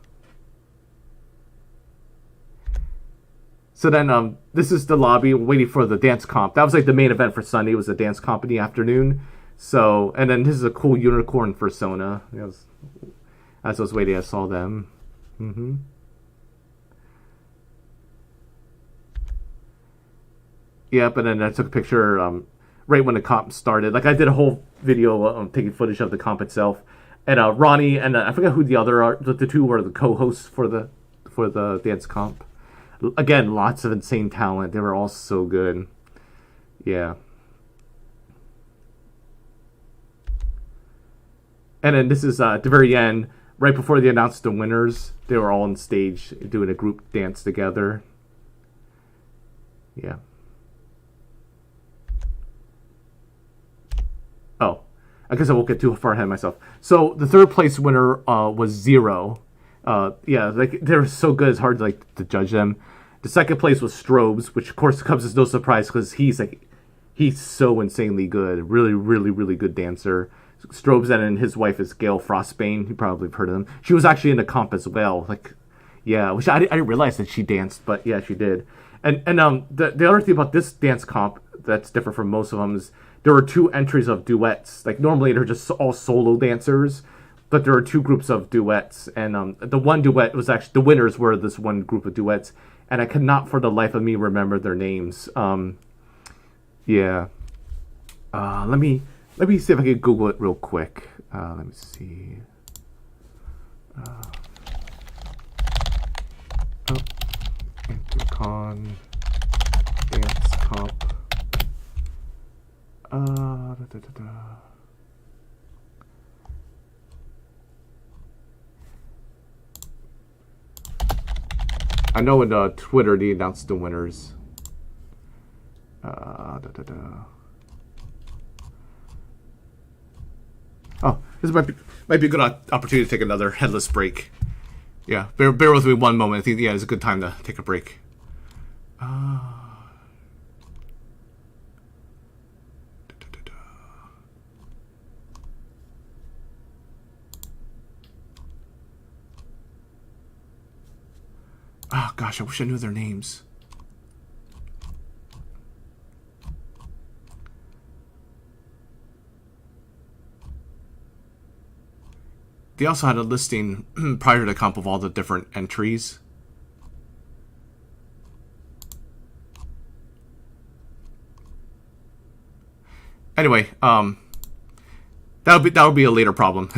So then this is the lobby waiting for the dance comp. That was like the main event for Sunday, was the dance comp in the afternoon. So, and then this is a cool unicorn fursona. As I was waiting, I saw them. Yep, and then I took a picture right when the comp started. Like I did a whole video taking footage of the comp itself. And Ronnie and I forget who the other are. The two were the co-hosts for the dance comp. Again, lots of insane talent. They were all so good. Yeah. And then this is at the very end, right before they announced the winners. They were all on stage doing a group dance together. Yeah. Oh, I guess I won't get too far ahead of myself. So the third place winner was Zero. Yeah, like they're so good, it's hard to judge them. The second place was Strobes, which of course comes as no surprise because he's so insanely good, really, really, really good dancer. Strobes, and then his wife is Gail Frostbane. You probably have heard of them. She was actually in the comp as well. Like, yeah, which I didn't realize that she danced, but yeah, she did. And the other thing about this dance comp that's different from most of them is there were 2 entries of duets. Like normally they're just all solo dancers, but there are 2 groups of duets. And the one duet was actually, the winners were this one group of duets, and I cannot for the life of me remember their names. Yeah. Let me see if I can Google it real quick. Let me see. Anthrocon dance comp. I know in Twitter they announced the winners. Oh, this might be a good opportunity to take another headless break. Yeah, bear with me one moment. I think it's a good time to take a break. Oh gosh, I wish I knew their names. They also had a listing prior to the comp of all the different entries. Anyway, that'll be a later problem.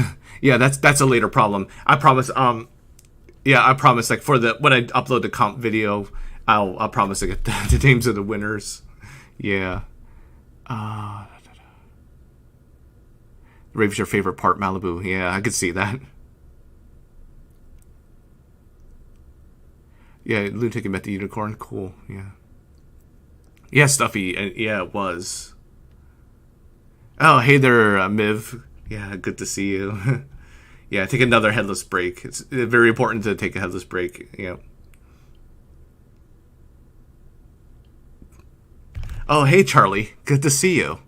Yeah, that's a later problem. I promise. Yeah, I promise. Like for when I upload the comp video, I'll promise to get the names of the winners. Yeah. Rave's your favorite part, Malibu. Yeah, I could see that. Yeah, Lunatic met the unicorn. Cool. Yeah. Yeah, Stuffy. Yeah, it was. Oh, hey there, Miv. Yeah, good to see you. Yeah, take another headless break. It's very important to take a headless break. Yeah. Oh, hey, Charlie. Good to see you.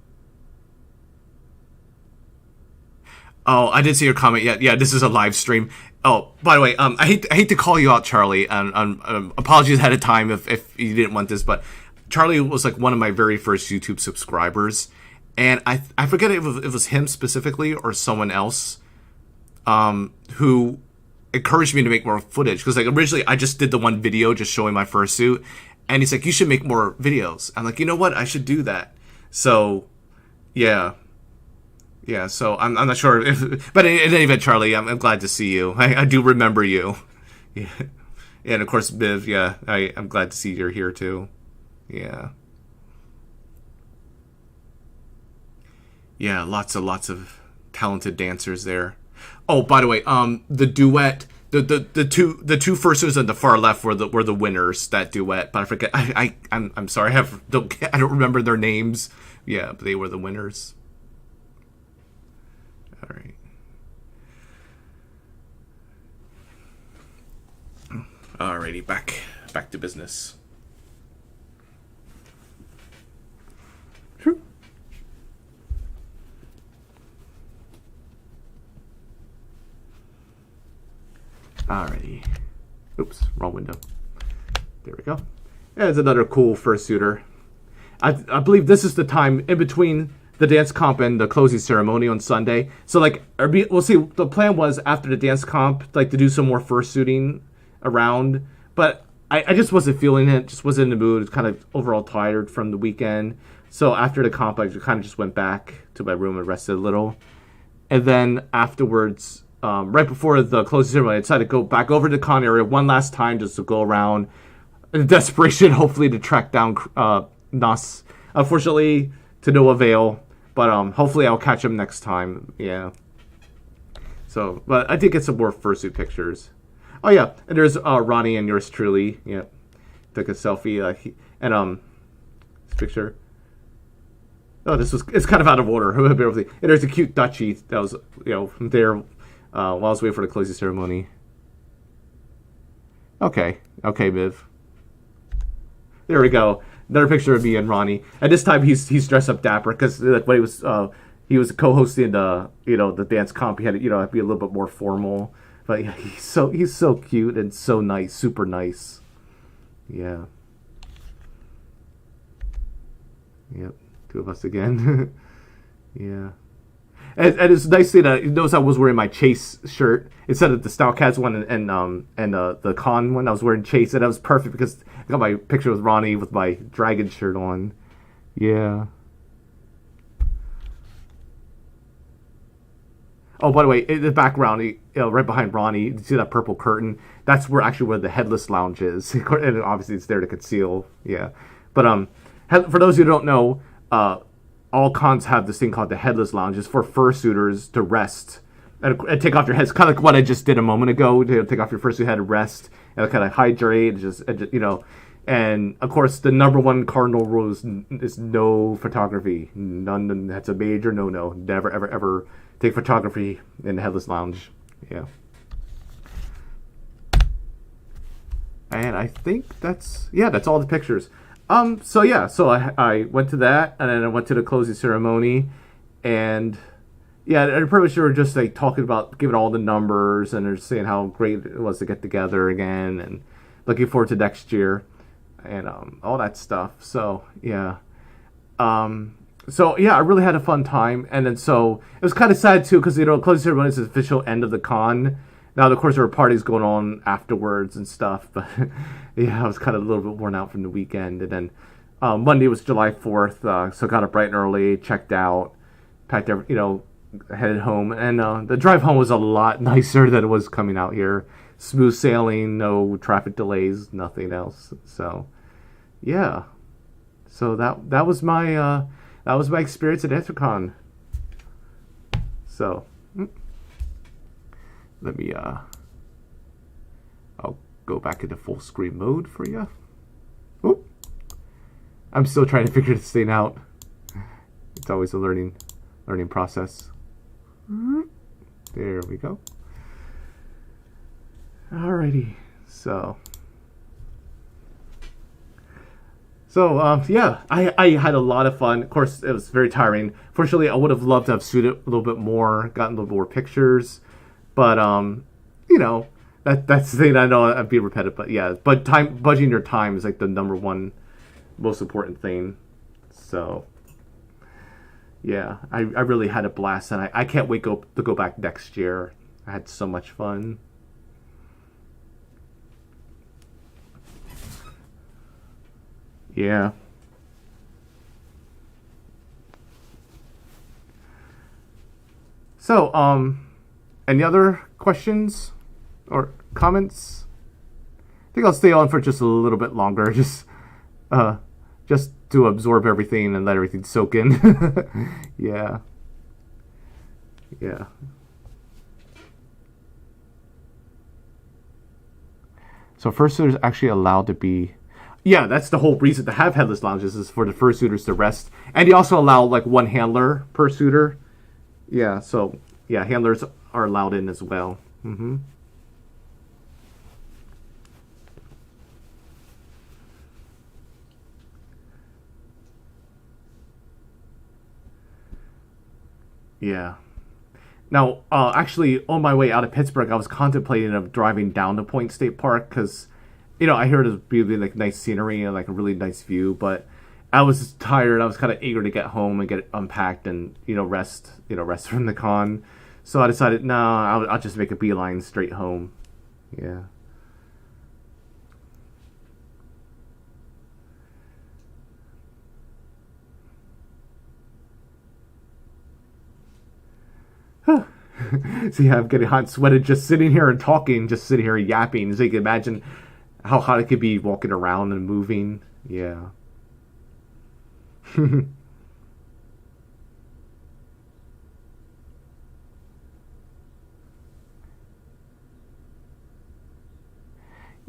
Oh, I didn't see your comment yet. Yeah, this is a live stream. Oh, by the way, I hate to call you out, Charlie. Apologies ahead of time if you didn't want this, but Charlie was like one of my very first YouTube subscribers, and I forget if it was him specifically or someone else, who encouraged me to make more footage, because like originally I just did the one video just showing my fursuit, and he's like, you should make more videos. I'm like, you know what, I should do that. So yeah, so I'm not sure if, but in any event, Charlie, I'm glad to see you. I do remember you. Yeah. And of course, Biv, yeah, I'm glad to see you're here too. Yeah. Yeah, lots of talented dancers there. Oh, by the way, the duet, the two fursuits on the far left were the winners, that duet. But I forget. I'm sorry, I don't remember their names. Yeah, but they were the winners. All right. Alrighty, back to business. True. Alrighty. Oops, wrong window. There we go. There's another cool fursuiter. I believe this is the time in between the dance comp and the closing ceremony on Sunday. So like, we'll see. The plan was after the dance comp, like to do some more fursuiting around, but I just wasn't feeling it. Just wasn't in the mood. Kind of overall tired from the weekend. So after the comp, I kind of just went back to my room and rested a little. And then afterwards, right before the closing ceremony, I decided to go back over to the con area one last time just to go around in desperation, hopefully to track down Nas. Unfortunately, to no avail. But hopefully I'll catch him next time. Yeah. So, but I did get some more fursuit pictures. Oh yeah, and there's Ronnie and yours truly. Yeah, took a selfie. And this picture. Oh, it's kind of out of order. And there's a cute Dutchie that was there while I was waiting for the closing ceremony. Okay, Viv. There we go. Another picture of me and Ronnie. And this time he's dressed up dapper, because like when he was co-hosting the dance comp, he had to be a little bit more formal. But yeah, he's so cute and so nice, super nice. Yeah. Yep, two of us again. Yeah. And it's nice that you notice I was wearing my Chase shirt instead of the Stalkaz one and the con one. I was wearing Chase, and that was perfect because I got my picture with Ronnie with my dragon shirt on. Yeah. Oh, by the way, in the background, right behind Ronnie, you see that purple curtain? That's where the headless lounge is, and obviously it's there to conceal. Yeah, but for those who don't know, all cons have this thing called the headless lounge. It's for fursuiters to rest and take off your heads, kind of like what I just did a moment ago. To take off your fursuit head, rest, and kind of hydrate, just. And of course, the number one cardinal rule is no photography. None. That's a major no. Never, ever take photography in the headless lounge. Yeah. And I think that's all the pictures. So I went to that, and then I went to the closing ceremony, and yeah, I'm pretty sure just like talking about giving all the numbers, and they're saying how great it was to get together again, and looking forward to next year, and all that stuff. So yeah. So yeah, I really had a fun time, and then so it was kind of sad too because closing ceremony is the official end of the con. Now, of course, there were parties going on afterwards and stuff, but yeah, I was kind of a little bit worn out from the weekend. And then Monday was July 4th, so got up bright and early, checked out, packed headed home, and the drive home was a lot nicer than it was coming out here. Smooth sailing, no traffic delays, nothing else. So yeah, so that was my experience at Anthrocon. So let me I'll go back into full screen mode for you. Oop. I'm still trying to figure this thing out. It's always a learning process. There we go. Alrighty, so yeah, I had a lot of fun. Of course, it was very tiring. Fortunately, I would have loved to have suited a little bit more, gotten a little more pictures, but that's the thing. I know I'd be repetitive, but yeah, budgeting your time is like the number one most important thing. So yeah, I really had a blast, and I can't wait to go back next year. I had so much fun. Yeah. So, any other questions or comments? I think I'll stay on for just a little bit longer, uh, just to absorb everything and let everything soak in. Yeah, yeah. So fursuiters are actually allowed to be. Yeah, that's the whole reason to have headless lounges is for the fursuiters to rest, and you also allow like one handler per suitor. Yeah, so yeah, handlers are allowed in as well. Yeah. Now, actually, on my way out of Pittsburgh, I was contemplating of driving down to Point State Park because, I heard it'd be like nice scenery and like a really nice view. But I was tired. I was kind of eager to get home and get it unpacked and rest. Rest from the con. So I decided, no, I'll just make a beeline straight home. Yeah. See, I'm getting hot and sweated just sitting here and talking, just sitting here yapping. So you can imagine how hot it could be walking around and moving. Yeah.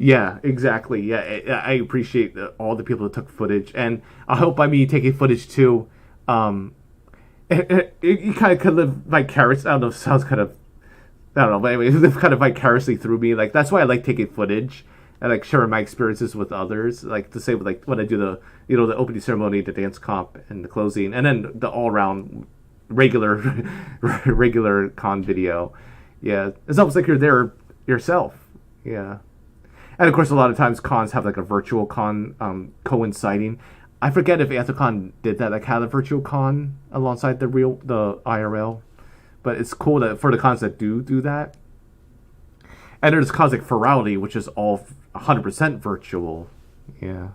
Yeah, exactly. Yeah, I appreciate all the people that took footage, and I hope by me taking footage too, you kind of could live vicariously. I don't know. It sounds kind of, I don't know, but anyway, live kind of vicariously through me. Like that's why I like taking footage and like sharing my experiences with others. Like to say like when I do the the opening ceremony, the dance comp, and the closing, and then the all around regular regular con video. Yeah, it's almost like you're there yourself. Yeah. And of course, a lot of times cons have like a virtual con coinciding. I forget if Anthrocon did that, like had a virtual con alongside the IRL. But it's cool that for the cons that do that. And there's cons like Furry, which is all 100% virtual. Yeah.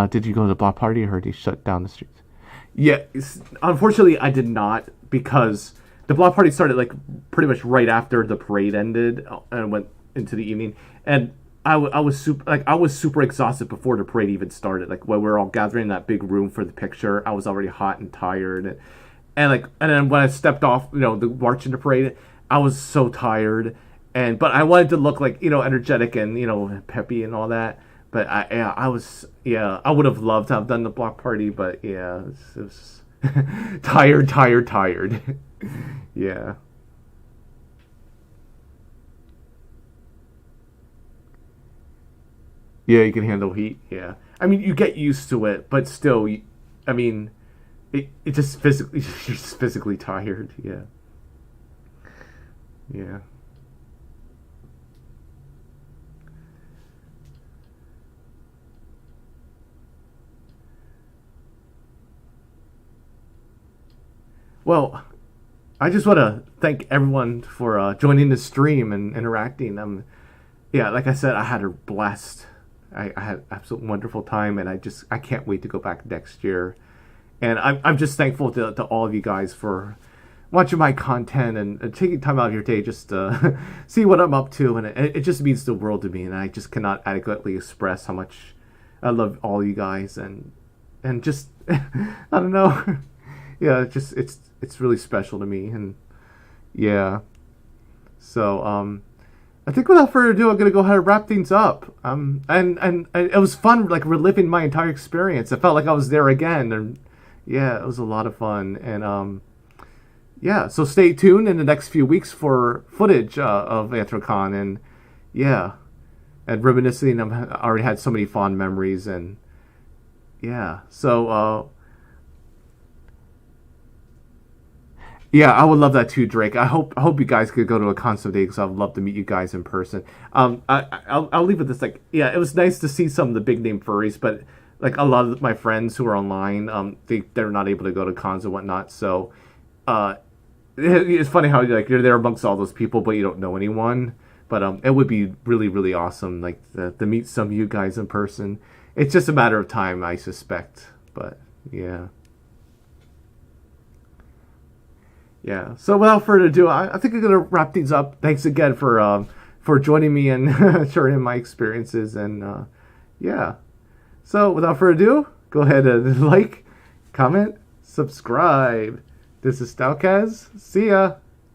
Did you go to the block party or heard he shut down the streets? Yeah, unfortunately, I did not because the block party started like pretty much right after the parade ended and went into the evening, and I was super exhausted before the parade even started. Like when we were all gathering in that big room for the picture, I was already hot and tired, and then when I stepped off, the march in the parade, I was so tired, but I wanted to look like energetic and peppy and all that. But I would have loved to have done the block party, but yeah, it was tired. Yeah. Yeah, you can handle heat. Yeah. I mean, you get used to it, but still, I mean, it just physically, you're just physically tired. Yeah. Yeah. Well, I just want to thank everyone for joining the stream and interacting. Yeah, like I said, I had a blast. I had absolute wonderful time, and I can't wait to go back next year. And I'm just thankful to all of you guys for watching my content and taking time out of your day just to see what I'm up to, and it just means the world to me. And I just cannot adequately express how much I love all you guys, and just I don't know. Yeah, it's really special to me, and yeah. So I think without further ado, I'm gonna go ahead and wrap things up. And it was fun, like reliving my entire experience. I felt like I was there again, and yeah, it was a lot of fun. And yeah, so stay tuned in the next few weeks for footage of Anthrocon, and yeah, and reminiscing. I already had so many fond memories, and yeah, so. Yeah, I would love that too, Drake. I hope you guys could go to a con someday because I'd love to meet you guys in person. I'll leave it this like yeah, it was nice to see some of the big name furries, but like a lot of my friends who are online, they're not able to go to cons and whatnot. So, it's funny how like you're there amongst all those people, but you don't know anyone. But it would be really, really awesome, like to meet some of you guys in person. It's just a matter of time, I suspect. But yeah. Yeah. So without further ado, I think I'm gonna wrap things up. Thanks again for joining me and sharing my experiences, and yeah. So without further ado, go ahead and like, comment, subscribe. This is Stalkaz. See ya.